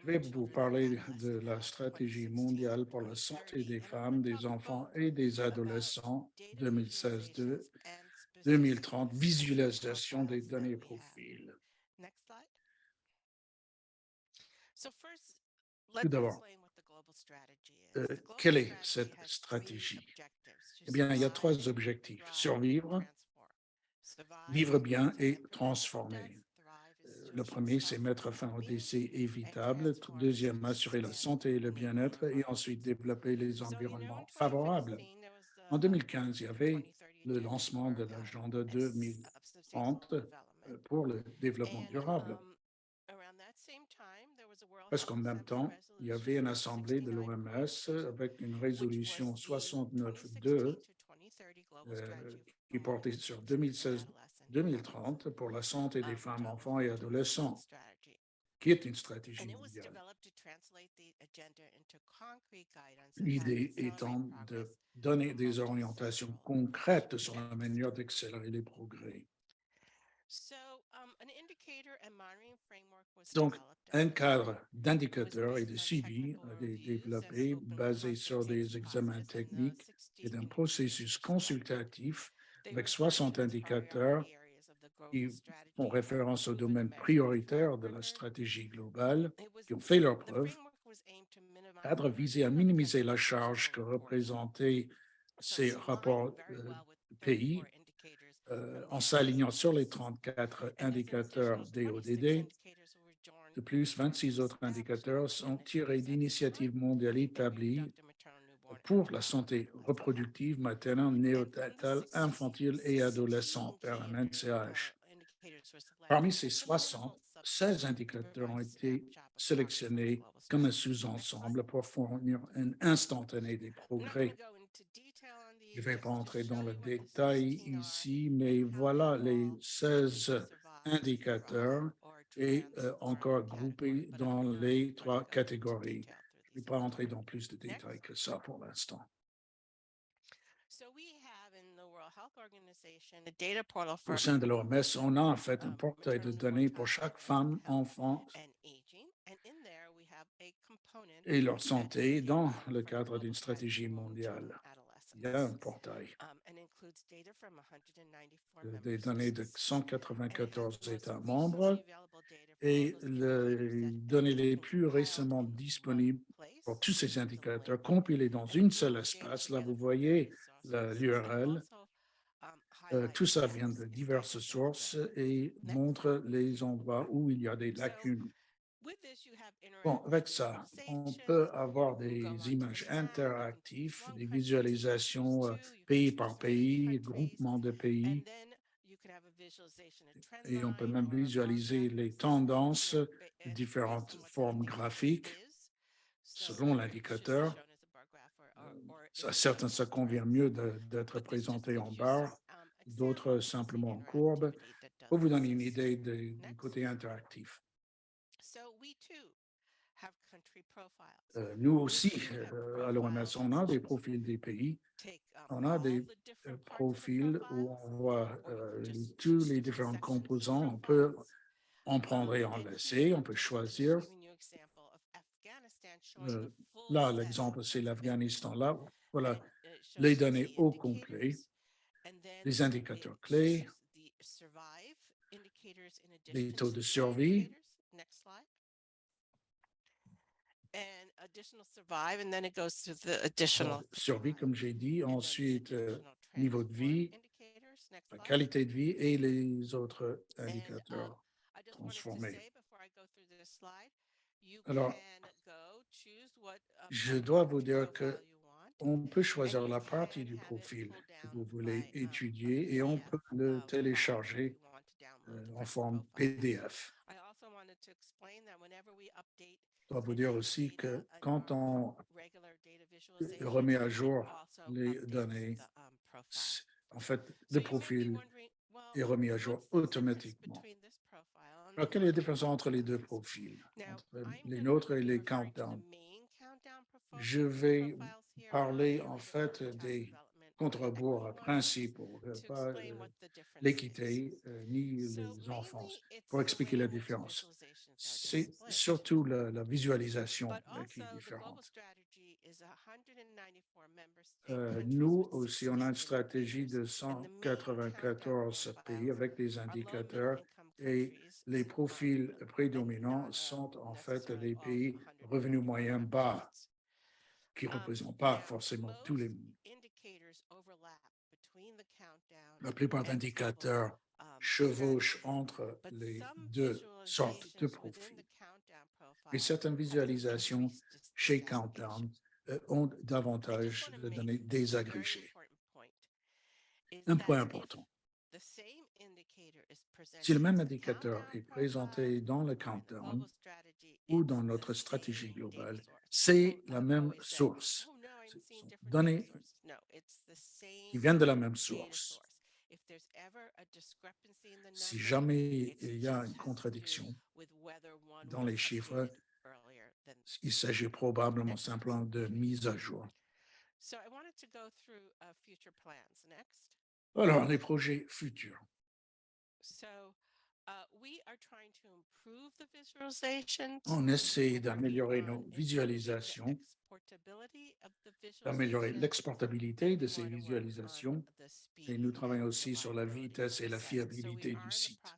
B: Je vais vous parler de la stratégie mondiale pour la santé des femmes, des enfants et des adolescents 2016-2030, visualisation des données profils. Tout d'abord, quelle est cette stratégie? Eh bien, il y a trois objectifs: survivre, vivre bien et transformer. Le premier, c'est mettre fin au décès évitable. Deuxième, assurer la santé et le bien-être. Et ensuite, développer les environnements favorables. En 2015, il y avait le lancement de l'agenda 2030 pour le développement durable. Parce qu'en même temps, il y avait une assemblée de l'OMS avec une résolution 69.2 qui portait sur 2016-2030 pour la santé des femmes, enfants et adolescents, qui est une stratégie mondiale. L'idée étant de donner des orientations concrètes sur la manière d'accélérer les progrès. Donc, un cadre d'indicateurs et de suivi a été développé basé sur des examens techniques et d'un processus consultatif avec 60 indicateurs qui font référence aux domaines prioritaires de la stratégie globale, qui ont fait leurs preuves. Le cadre visait à minimiser la charge que représentaient ces rapports pays en s'alignant sur les 34 indicateurs DODD. De plus, 26 autres indicateurs sont tirés d'initiatives mondiales établies pour la santé reproductive, maternelle, néonatale, infantile et adolescente par un NCH. Parmi ces 60, 16 indicateurs ont été sélectionnés comme un sous-ensemble pour fournir un instantané des progrès. Je ne vais pas entrer dans le détail ici, mais voilà les 16 indicateurs et encore groupés dans les trois catégories. Je ne vais pas entrer dans plus de détails que ça pour l'instant. Au sein de l'OMS, on a en fait un portail de données pour chaque femme, enfant et leur santé dans le cadre d'une stratégie mondiale. Il y a un portail des données de 194 États membres et les données les plus récemment disponibles pour tous ces indicateurs compilés dans une seule espace. Là, vous voyez l'URL. Tout ça vient de diverses sources et montre les endroits où il y a des lacunes. Bon, avec ça, on peut avoir des images interactives, des visualisations pays par pays, groupements de pays, et on peut même visualiser les tendances de différentes formes graphiques selon l'indicateur. Certains, ça convient mieux d'être présenté en barre, d'autres simplement en courbe, pour vous donner une idée du côté interactif. Nous aussi, à l'OMS, on a des profils des pays, on a des profils où on voit tous les différents composants. On peut en prendre et en laisser, on peut choisir. Là, l'exemple, c'est l'Afghanistan. Là, voilà les données au complet, les indicateurs clés, les taux de survie. Survie, comme j'ai dit, ensuite niveau de vie, la qualité de vie et les autres indicateurs transformés. Alors, je dois vous dire que on peut choisir la partie du profil que vous voulez étudier et on peut le télécharger en forme PDF. Je dois vous dire aussi que quand on remet à jour les données, en fait, le profil est remis à jour automatiquement. Alors, quelle est la différence entre les deux profils, entre les nôtres et les countdowns? Je vais parler en fait des contre-bourgs principaux, pas l'équité ni les enfances, pour expliquer la différence. C'est surtout la visualisation qui est différente. Nous aussi, on a une stratégie de 194 pays avec des indicateurs et les profils prédominants sont en fait les pays revenus moyens bas qui ne représentent pas forcément tous les mondes. La plupart d'indicateurs chevauchent entre les deux sortes de profils. Et certaines visualisations chez Countdown ont davantage de données désagrégées. Un point important. Si le même indicateur est présenté dans le Countdown ou dans notre stratégie globale, c'est la même source. Ce sont données qui viennent de la même source. Si jamais il y a une contradiction dans les chiffres, il s'agit probablement simplement de mise à jour. Alors, les projets futurs. On essaie d'améliorer nos visualisations, d'améliorer l'exportabilité de ces visualisations et nous travaillons aussi sur la vitesse et la fiabilité du site.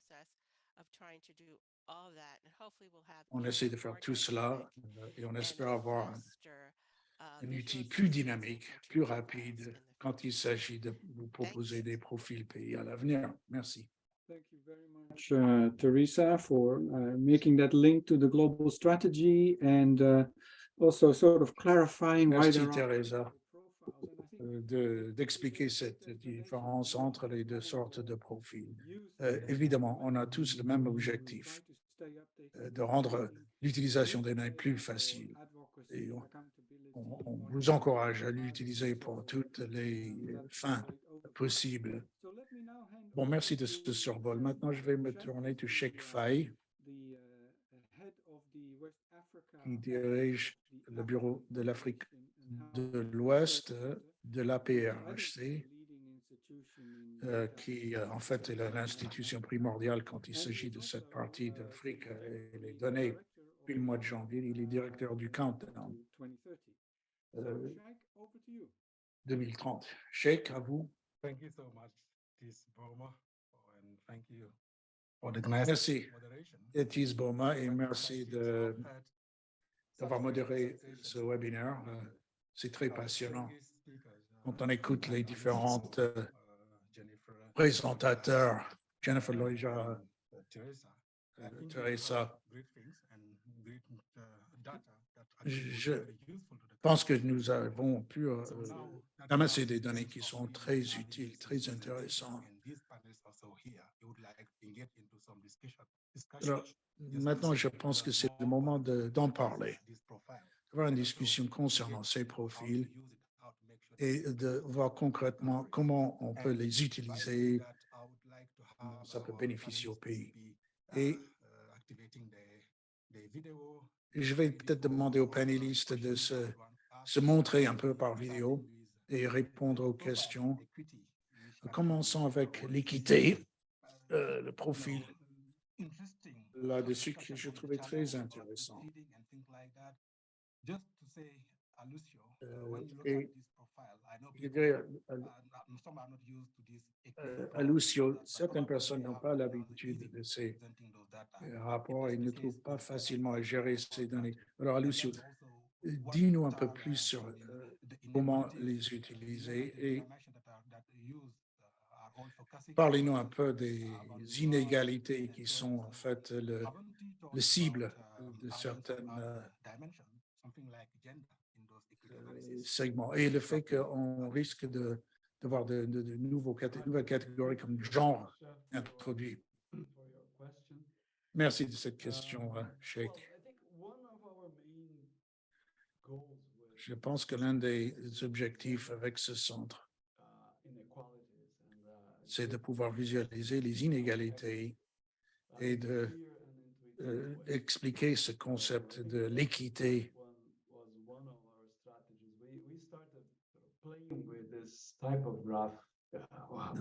B: On essaie de faire tout cela et on espère avoir un outil plus dynamique, plus rapide quand il s'agit de vous proposer des profils pays à l'avenir. Merci.
A: Thank you very much, Teresa, for making that link to the global strategy and also sort of clarifying why
B: Merci,
A: there are
B: Teresa,
A: profiles. And I think
B: d'expliquer cette différence entre les deux sortes de profils. Évidemment, on a tous le même objectif, de rendre l'utilisation des données plus facile. Et on vous encourage à l'utiliser pour toutes les fins possibles. Bon, merci de ce survol. Maintenant, je vais me tourner vers Sheikh Faye, qui dirige le bureau de l'Afrique de l'Ouest de l'APRHC, qui en fait est l'institution primordiale quand il s'agit de cette partie d'Afrique et les données. Depuis le mois de janvier, il est directeur du Countdown 2030. Sheikh, à vous.
F: Thank you so much, Tis Burma, and thank you for the nice
B: Merci,
F: moderation.
B: Tis Burma, et merci d'avoir modéré ce webinaire. C'est très passionnant quand on écoute les différentes présentateurs, Jennifer Loija, Teresa. Je pense que nous avons pu ramasser des données qui sont très utiles, très intéressantes. Alors, maintenant, je pense que c'est le moment d'en parler, d'avoir une discussion concernant ces profils et de voir concrètement comment on peut les utiliser, comment ça peut bénéficier au pays. Et Je vais peut-être demander aux panélistes de se montrer un peu par vidéo et répondre aux questions. Commençons avec l'équité, le profil là-dessus que je trouvais très intéressant. Et je dirais, à Lucio, certaines personnes n'ont pas l'habitude de ces rapports et ne trouvent pas facilement à gérer ces données. Alors, Lucio, dis-nous un peu plus sur comment les utiliser et parlez-nous un peu des inégalités qui sont en fait le cible de certaines segments et le fait qu'on risque de voir de nouvelles catégories comme genre introduit. Merci de cette question, Sheikh. Je pense que l'un des objectifs avec ce centre, c'est de pouvoir visualiser les inégalités et d'expliquer ce concept de l'équité.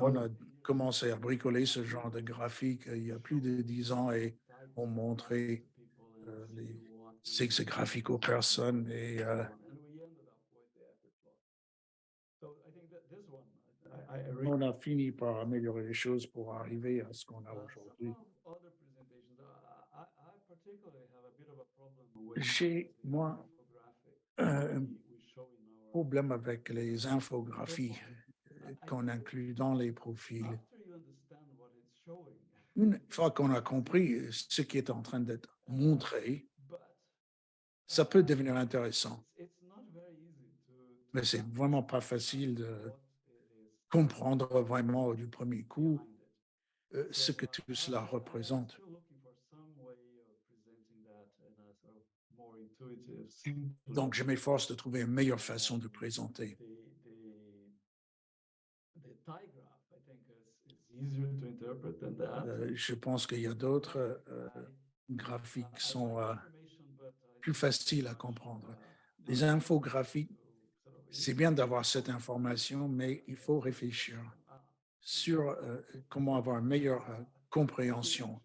B: On a commencé à bricoler ce genre de graphique il y a plus de 10 ans et on montrait ces graphiques aux personnes et on a fini par améliorer les choses pour arriver à ce qu'on a aujourd'hui. J'ai, moi, un problème avec les infographies qu'on inclut dans les profils. Une fois qu'on a compris ce qui est en train d'être montré, ça peut devenir intéressant. Mais c'est vraiment pas facile de comprendre vraiment du premier coup ce que tout cela représente. Donc, je m'efforce de trouver une meilleure façon de présenter. Je pense qu'il y a d'autres graphiques qui sont plus faciles à comprendre. Les infographies, c'est bien d'avoir cette information, mais il faut réfléchir sur comment avoir une meilleure compréhension.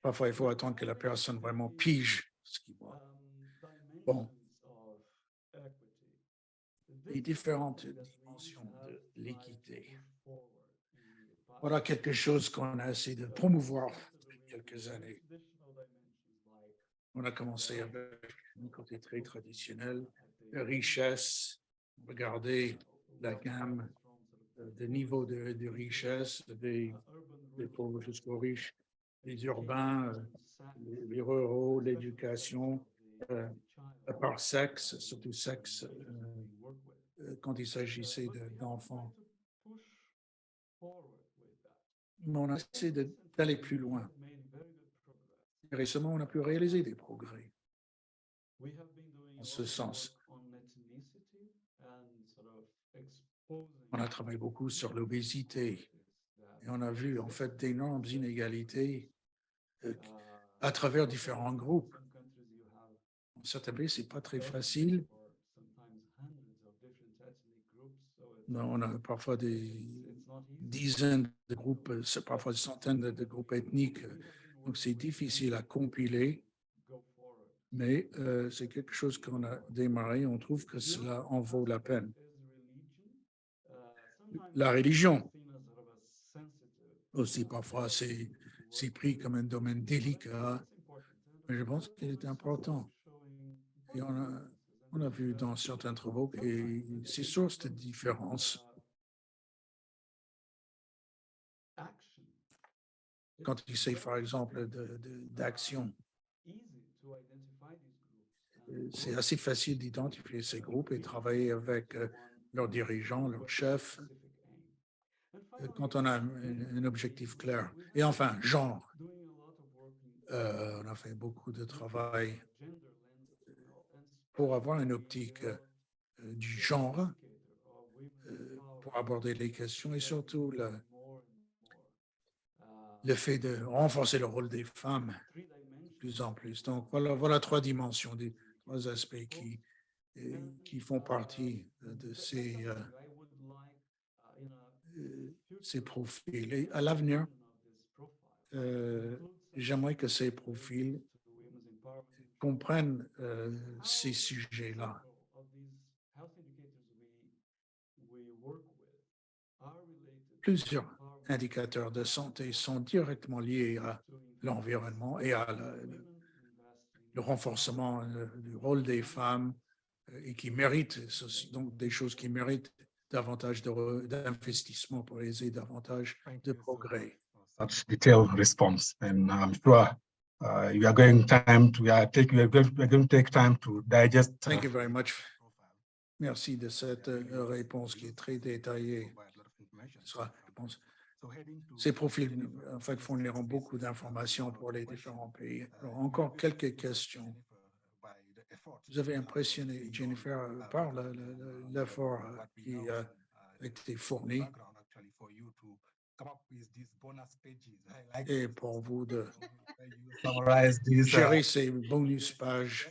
B: Parfois, il faut attendre que la personne vraiment pige ce qu'il voit. Bon. Les différentes dimensions de l'équité. Voilà quelque chose qu'on a essayé de promouvoir depuis quelques années. On a commencé avec un côté très traditionnel, la richesse, regardez la gamme de niveaux de richesse, des pauvres jusqu'aux riches, les urbains, les ruraux, l'éducation, par sexe, surtout sexe, quand il s'agissait d'enfants. Mais on a essayé d'aller plus loin. Récemment, on a pu réaliser des progrès en ce sens. On a travaillé beaucoup sur l'obésité et on a vu en fait d'énormes inégalités à travers différents groupes. Dans certains pays, ce n'est pas très facile. On a parfois des dizaines de groupes, parfois des centaines de groupes ethniques. Donc, c'est difficile à compiler, mais c'est quelque chose qu'on a démarré. On trouve que cela en vaut la peine. La religion, aussi, parfois, c'est pris comme un domaine délicat, mais je pense qu'il est important. Et on a vu dans certains travaux que ces sources de différence. Quand il s'agit, par exemple, d'action, c'est assez facile d'identifier ces groupes et travailler avec leurs dirigeants, leurs chefs, quand on a un objectif clair. Et enfin, genre. On a fait beaucoup de travail pour avoir une optique du genre, pour aborder les questions et surtout le fait de renforcer le rôle des femmes de plus en plus. Donc, voilà trois dimensions, des trois aspects qui font partie de ces profils. Et à l'avenir, j'aimerais que ces profils comprennent ces sujets-là. Plusieurs indicateurs de santé sont directement liés à l'environnement et à le renforcement du rôle des femmes et qui méritent, donc des choses qui méritent davantage d'investissement pour aider davantage de progrès.
F: Such detailed response, and I'm sure you are going to take time to digest.
B: Thank you very much. Merci de cette réponse qui est très détaillée. Je pense ces profils, en fait, fourniront beaucoup d'informations pour les différents pays. Alors, encore quelques questions. Vous avez impressionné Jennifer par l'effort qui a été fourni et pour vous de gérer ces bonus pages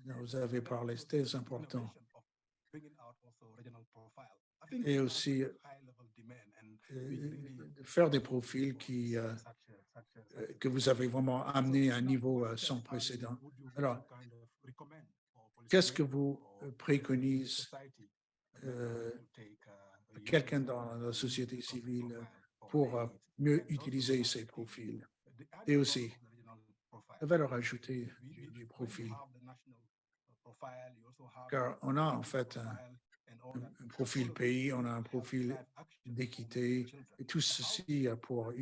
B: dont vous avez parlé. C'était important. Et aussi faire des profils que vous avez vraiment amené à un niveau sans précédent. Alors, qu'est-ce que vous préconisez quelqu'un dans la société civile pour mieux utiliser ces profils? Et aussi, la valeur ajoutée du profil. Car on a en fait un profil pays, on a un profil d'équité, et tout ceci pour...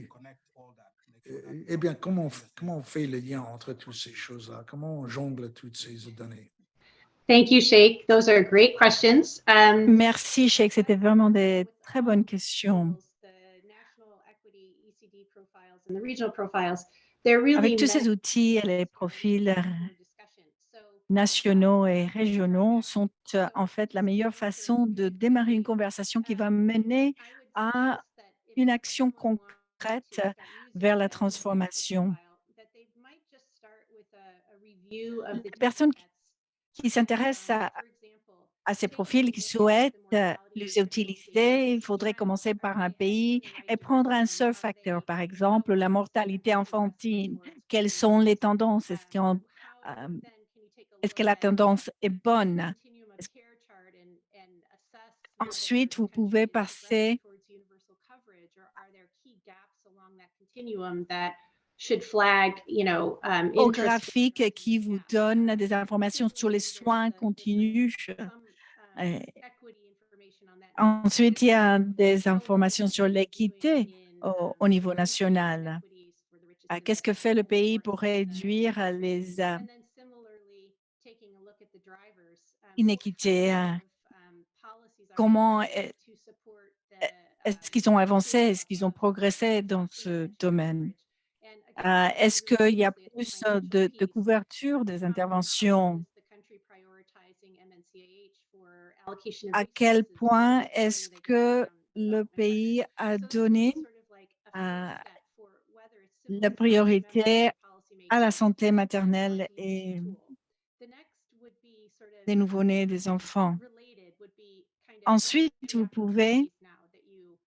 B: Eh bien, comment on fait le lien entre toutes ces choses-là? Comment on jongle toutes ces données?
D: Thank you, Sheikh. Those are great questions.
E: Merci, Sheikh. C'était vraiment des très bonnes questions. Avec tous ces outils, les profils nationaux et régionaux sont en fait la meilleure façon de démarrer une conversation qui va mener à une action concrète vers la transformation. Les personnes qui s'intéressent à ces profils, qui souhaitent les utiliser, il faudrait commencer par un pays et prendre un seul facteur, par exemple la mortalité infantile. Quelles sont les tendances? Est-ce que la tendance est bonne? Ensuite, vous pouvez passer au graphique qui vous donne des informations sur les soins continus. Ensuite, il y a des informations sur l'équité au niveau national. Qu'est-ce que fait le pays pour réduire les inéquités? Comment est-ce qu'ils ont avancé? Est-ce qu'ils ont progressé dans ce domaine? Est-ce qu'il y a plus de couverture des interventions? À quel point est-ce que le pays a donné la priorité à la santé maternelle et des nouveau-nés, des enfants? Ensuite, vous pouvez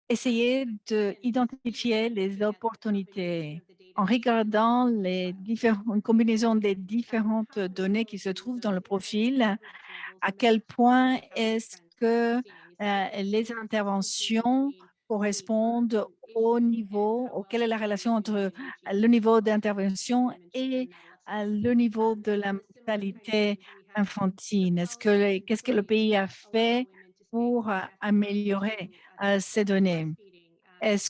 E: essayer d'identifier les opportunités en regardant une combinaison des différentes données qui se trouvent dans le profil. À quel point est-ce que les interventions correspondent au niveau, quelle est la relation entre le niveau d'intervention et le niveau de la mortalité infantile? Qu'est-ce que le pays a fait pour améliorer ces données? Est-ce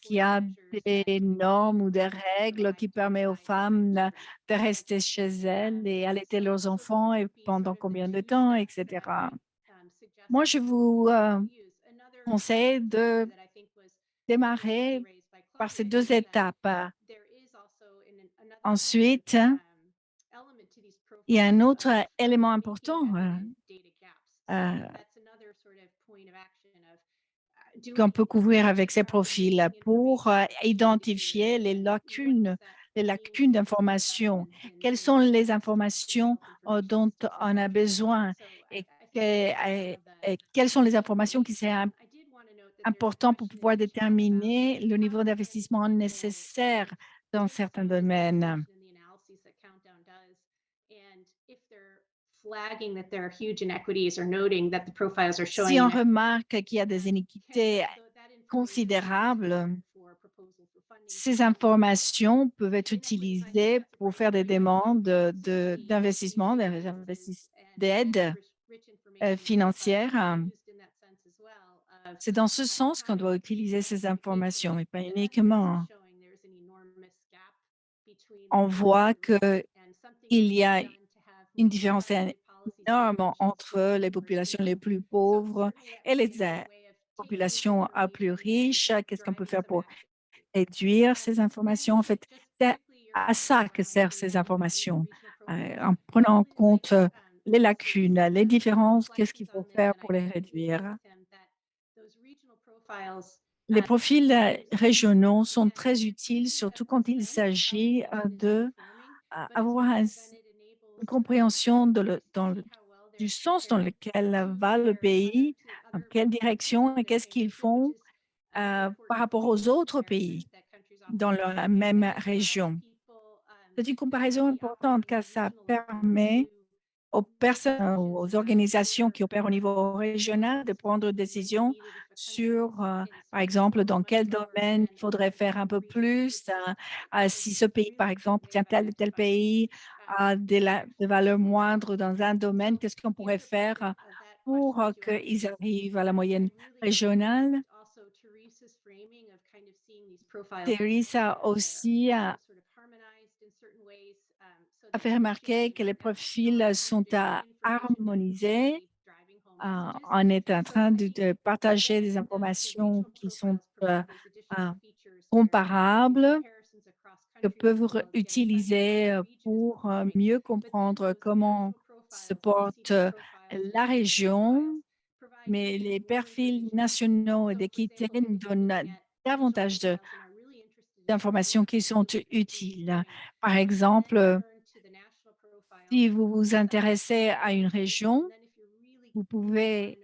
E: qu'il y a des normes ou des règles qui permettent aux femmes de rester chez elles et allaiter leurs enfants et pendant combien de temps, etc. Moi, je vous conseille de démarrer par ces deux étapes. Ensuite, il y a un autre élément important qu'on peut couvrir avec ces profils pour identifier les lacunes d'information. Quelles sont les informations dont on a besoin et, et quelles sont les informations qui seraient importantes pour pouvoir déterminer le niveau d'investissement nécessaire dans certains domaines. Si on remarque qu'il y a des iniquités considérables, ces informations peuvent être utilisées pour faire des demandes d'investissement, d'aide financière. C'est dans ce sens qu'on doit utiliser ces informations et pas uniquement. On voit qu'il y a une différence énorme entre les populations les plus pauvres et les populations plus riches. Qu'est-ce qu'on peut faire pour réduire ces informations? En fait, c'est à ça que servent ces informations, en prenant en compte les lacunes, les différences, qu'est-ce qu'il faut faire pour les réduire. Les profils régionaux sont très utiles, surtout quand il s'agit d'avoir une compréhension du sens dans lequel va le pays, dans quelle direction et qu'est-ce qu'ils font par rapport aux autres pays dans la même région. C'est une comparaison importante car ça permet aux personnes, aux organisations qui opèrent au niveau régional de prendre des décisions sur, par exemple, dans quel domaine il faudrait faire un peu plus, si ce pays, par exemple, tiens, tel pays a des valeurs moindres dans un domaine, qu'est-ce qu'on pourrait faire pour qu'ils arrivent à la moyenne régionale. Teresa aussi a fait remarquer que les profils sont à harmoniser. On est en train de partager des informations qui sont comparables, que peuvent utiliser pour mieux comprendre comment se porte la région, mais les profils nationaux et d'équité nous donnent davantage d'informations qui sont utiles. Par exemple, si vous vous intéressez à une région, vous pouvez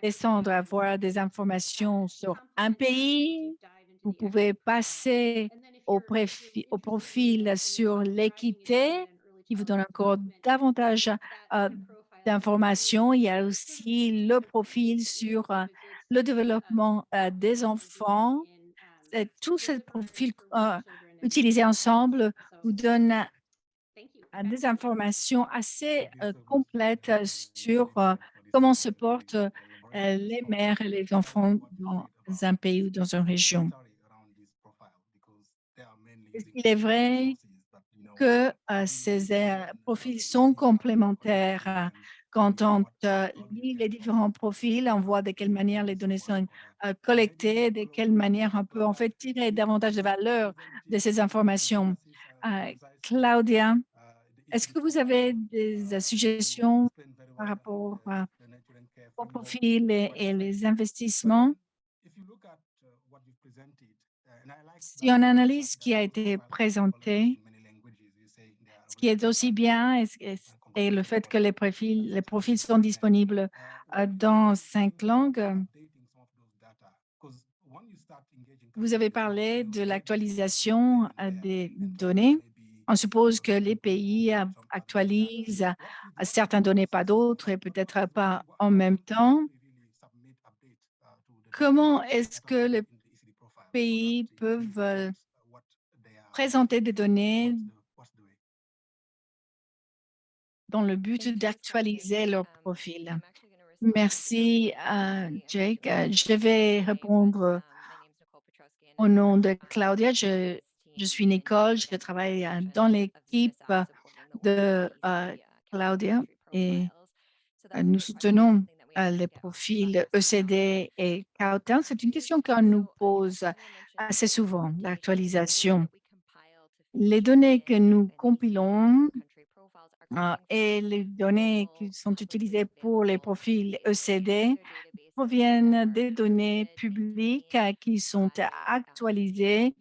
E: descendre à voir des informations sur un pays. Vous pouvez passer au profil sur l'équité qui vous donne encore davantage d'informations. Il y a aussi le profil sur le développement des enfants. Tous ces profils utilisés ensemble vous donnent des informations assez complètes sur comment se portent les mères et les enfants dans un pays ou dans une région. Il est vrai que ces profils sont complémentaires. Quand on lit les différents profils, on voit de quelle manière les données sont collectées, de quelle manière on peut en fait tirer davantage de valeur de ces informations. Claudia, est-ce que vous avez des suggestions par rapport au profil et les investissements? Si on analyse ce qui a été présenté, ce qui est aussi bien et le fait que les profils sont disponibles dans 5 langues. Vous avez parlé de l'actualisation des données. On suppose que les pays actualisent certaines données, pas d'autres, et peut-être pas en même temps. Comment est-ce que les pays peuvent présenter des données dans le but d'actualiser leur profil? Merci, Jake. Je vais répondre au nom de Claudia. Je suis Nicole, je travaille dans l'équipe de Claudia et nous soutenons les profils ECD et Cowtown. C'est une question qu'on nous pose assez souvent, l'actualisation. Les données que nous compilons et les données qui sont utilisées pour les profils ECD proviennent des données publiques qui sont actualisées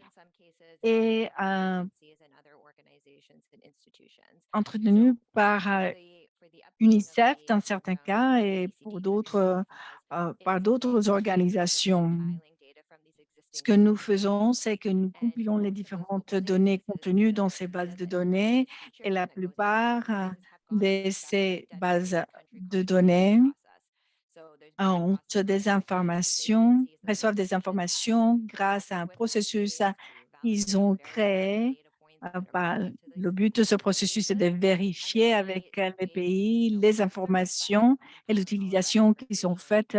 E: et entretenues par UNICEF dans certains cas et pour d'autres par d'autres organisations. Ce que nous faisons, c'est que nous compilons les différentes données contenues dans ces bases de données et la plupart de ces bases de données ont des informations, reçoivent des informations grâce à un processus qu'ils ont créé. Le but de ce processus est de vérifier avec les pays les informations et l'utilisation qui sont faites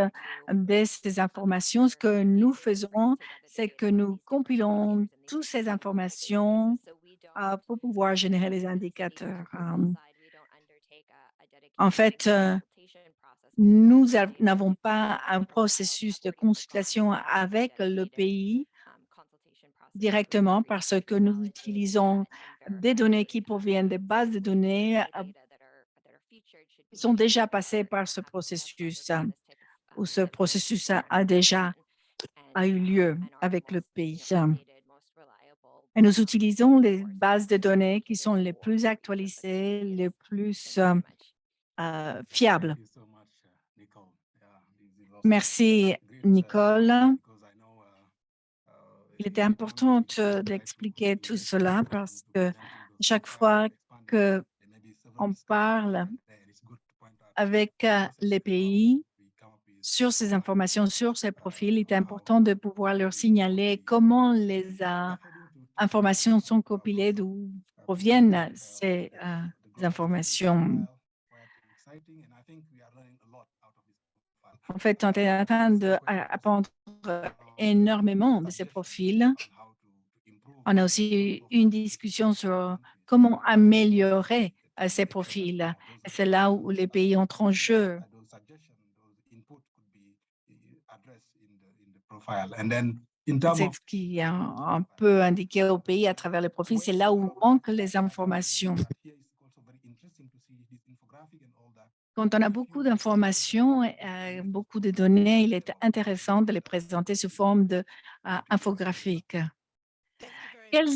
E: de ces informations. Ce que nous faisons, c'est que nous compilons toutes ces informations pour pouvoir générer les indicateurs. En fait, nous n'avons pas un processus de consultation avec le pays directement parce que nous utilisons des données qui proviennent des bases de données qui sont déjà passées par ce processus ou ce processus a déjà eu lieu avec le pays. Et nous utilisons les bases de données qui sont les plus actualisées, les plus fiables. Merci, Nicole. Il était important d'expliquer tout cela parce que chaque fois qu'on parle avec les pays sur ces informations, sur ces profils, il est important de pouvoir leur signaler comment les informations sont compilées, d'où proviennent ces informations. En fait, on est en train d'apprendre énormément de ces profils. On a aussi une discussion sur comment améliorer ces profils. C'est là où les pays entrent en jeu. C'est ce qui est un peu indiqué au pays à travers les profils. C'est là où manquent les informations. Quand on a beaucoup d'informations, beaucoup de données, il est intéressant de les présenter sous forme d'infographiques. Quels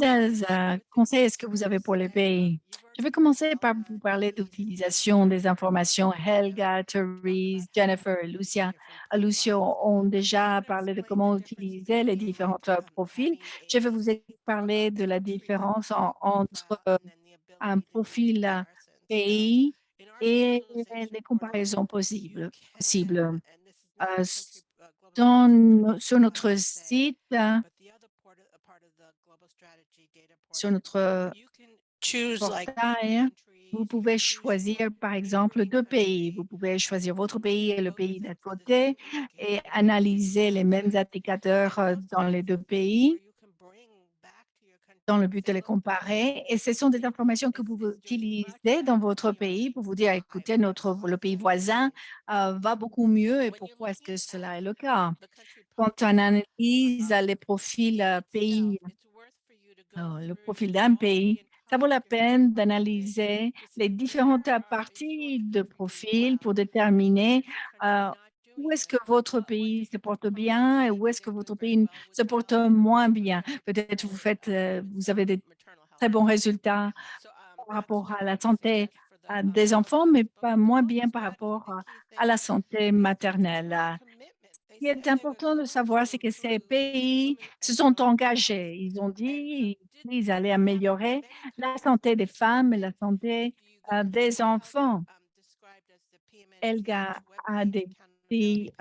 E: conseils est-ce que vous avez pour les pays? Je vais commencer par vous parler d'utilisation des informations. Helga, Therese, Jennifer et Lucio ont déjà parlé de comment utiliser les différents profils. Je vais vous parler de la différence entre un profil pays et les comparaisons possibles. Sur notre site, sur notre portail, vous pouvez choisir, par exemple, 2 pays. Vous pouvez choisir votre pays et le pays d'à côté et analyser les mêmes indicateurs dans les 2 pays dans le but de les comparer. Et ce sont des informations que vous pouvez utiliser dans votre pays pour vous dire, écoutez, le pays voisin va beaucoup mieux et pourquoi est-ce que cela est le cas? Quand on analyse les profils pays, le profil d'un pays, ça vaut la peine d'analyser les différentes parties de profil pour déterminer où est-ce que votre pays se porte bien et où est-ce que votre pays se porte moins bien. Peut-être vous avez des très bons résultats par rapport à la santé des enfants, mais pas moins bien par rapport à la santé maternelle. Ce qui est important de savoir, c'est que ces pays se sont engagés. Ils ont dit qu'ils allaient améliorer la santé des femmes et la santé des enfants. Helga a décrit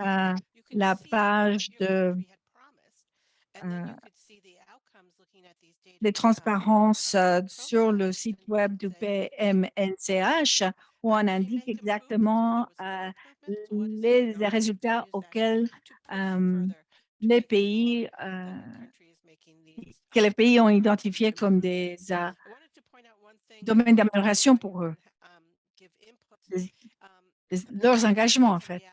E: la page des transparences sur le site web du PMNCH où on indique exactement les résultats auxquels les pays ont identifié comme des domaines d'amélioration pour eux, leurs engagements en fait.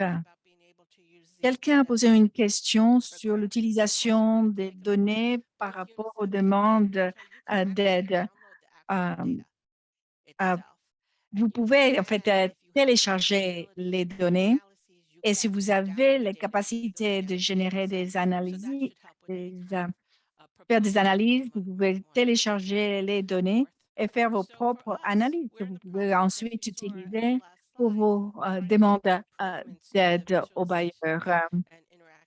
E: Quelqu'un a posé une question sur l'utilisation des données par rapport aux demandes d'aide. Vous pouvez en fait télécharger les données Et si vous avez les capacités de générer des analyses, faire des analyses, vous pouvez télécharger les données et faire vos propres analyses que vous pouvez ensuite utiliser pour vos demandes d'aide aux bailleurs.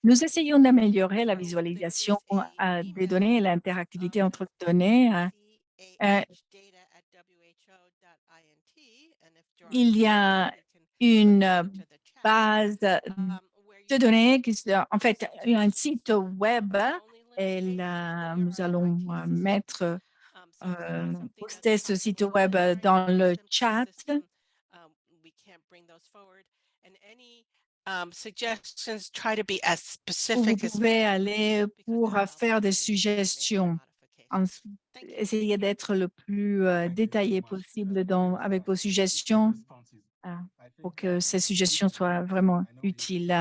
E: Nous essayons d'améliorer la visualisation des données et l'interactivité entre données. Il y a une base de données, en fait, un site web et là, nous allons poster ce site web dans le chat. Où vous pouvez aller pour faire des suggestions. Essayez d'être le plus détaillé possible avec vos suggestions pour que ces suggestions soient vraiment utiles.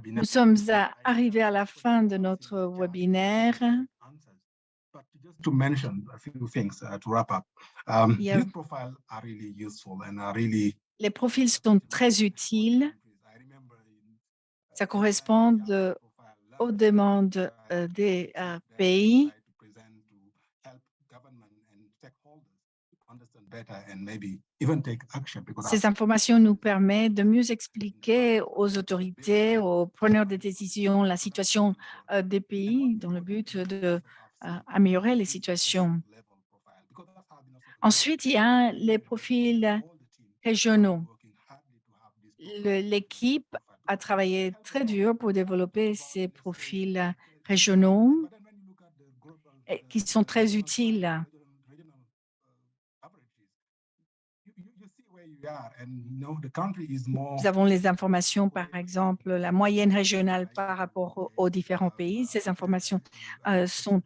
E: Nous sommes arrivés à la fin de notre webinaire.
F: To mention a few things to wrap up, these profiles are really useful and are really.
E: Les profils sont très utiles. Ça correspond aux demandes des pays. Ces informations nous permettent de mieux expliquer aux autorités, aux preneurs de décision la situation des pays dans le but d'améliorer les situations. Ensuite, il y a les profils régionaux. L'équipe a travaillé très dur pour développer ces profils régionaux qui sont très utiles. Nous avons les informations, par exemple, la moyenne régionale par rapport aux différents pays. Ces informations sont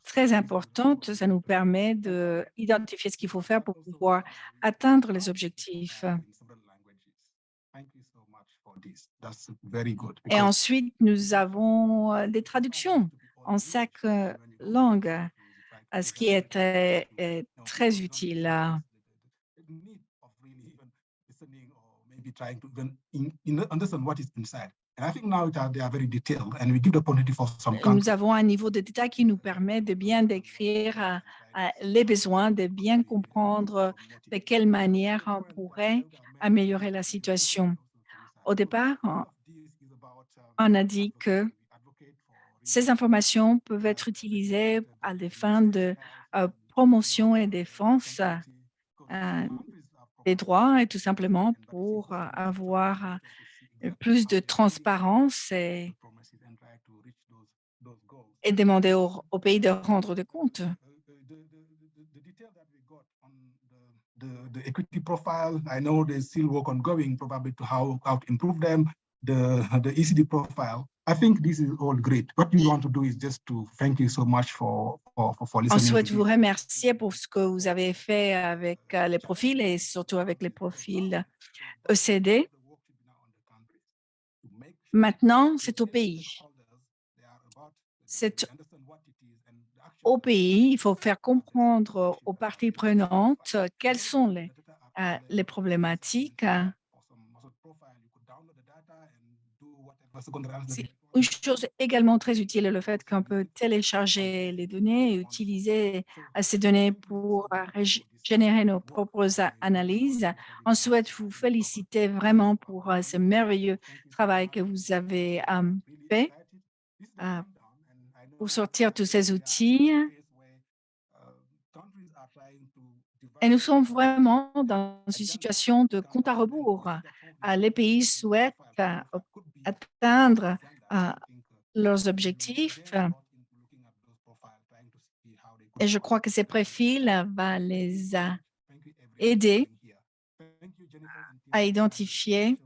E: très importantes. Ça nous permet d'identifier ce qu'il faut faire pour pouvoir atteindre les objectifs. Et ensuite, nous avons des traductions en 5 langues, ce qui est très utile. Nous avons un niveau de détail qui nous permet de bien décrire les besoins, de bien comprendre de quelle manière on pourrait améliorer la situation. Au départ, on a dit que ces informations peuvent être utilisées à des fins de promotion et défense des droits et tout simplement pour avoir plus de transparence et demander aux pays de rendre des comptes.
F: The equity profile, I know there's still work ongoing, probably to how to improve them. The ECD profile, I think this is all great. What we want to do is just to thank you so much for listening.
E: On souhaite vous remercier pour ce que vous avez fait avec les profils et surtout avec les profils ECD. Maintenant, c'est au pays. C'est au pays, il faut faire comprendre aux parties prenantes quelles sont les problématiques. Une chose également très utile est le fait qu'on peut télécharger les données et utiliser ces données pour générer nos propres analyses. On souhaite vous féliciter vraiment pour ce merveilleux travail que vous avez fait pour sortir tous ces outils. Et nous sommes vraiment dans une situation de compte à rebours. Les pays souhaitent atteindre leurs objectifs et je crois que ces profils vont les aider à identifier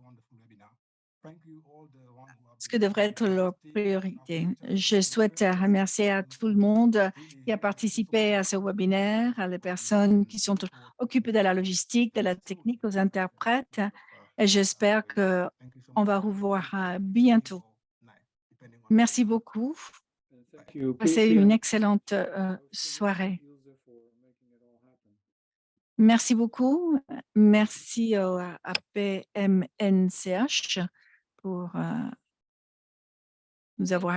E: ce que devrait être leur priorité. Je souhaite remercier à tout le monde qui a participé à ce webinaire, à les personnes qui sont occupées de la logistique, de la technique, aux interprètes. Et j'espère qu'on va revoir bientôt. Merci beaucoup. Passez une excellente soirée. Merci beaucoup. Merci au APMNCH pour nous avoir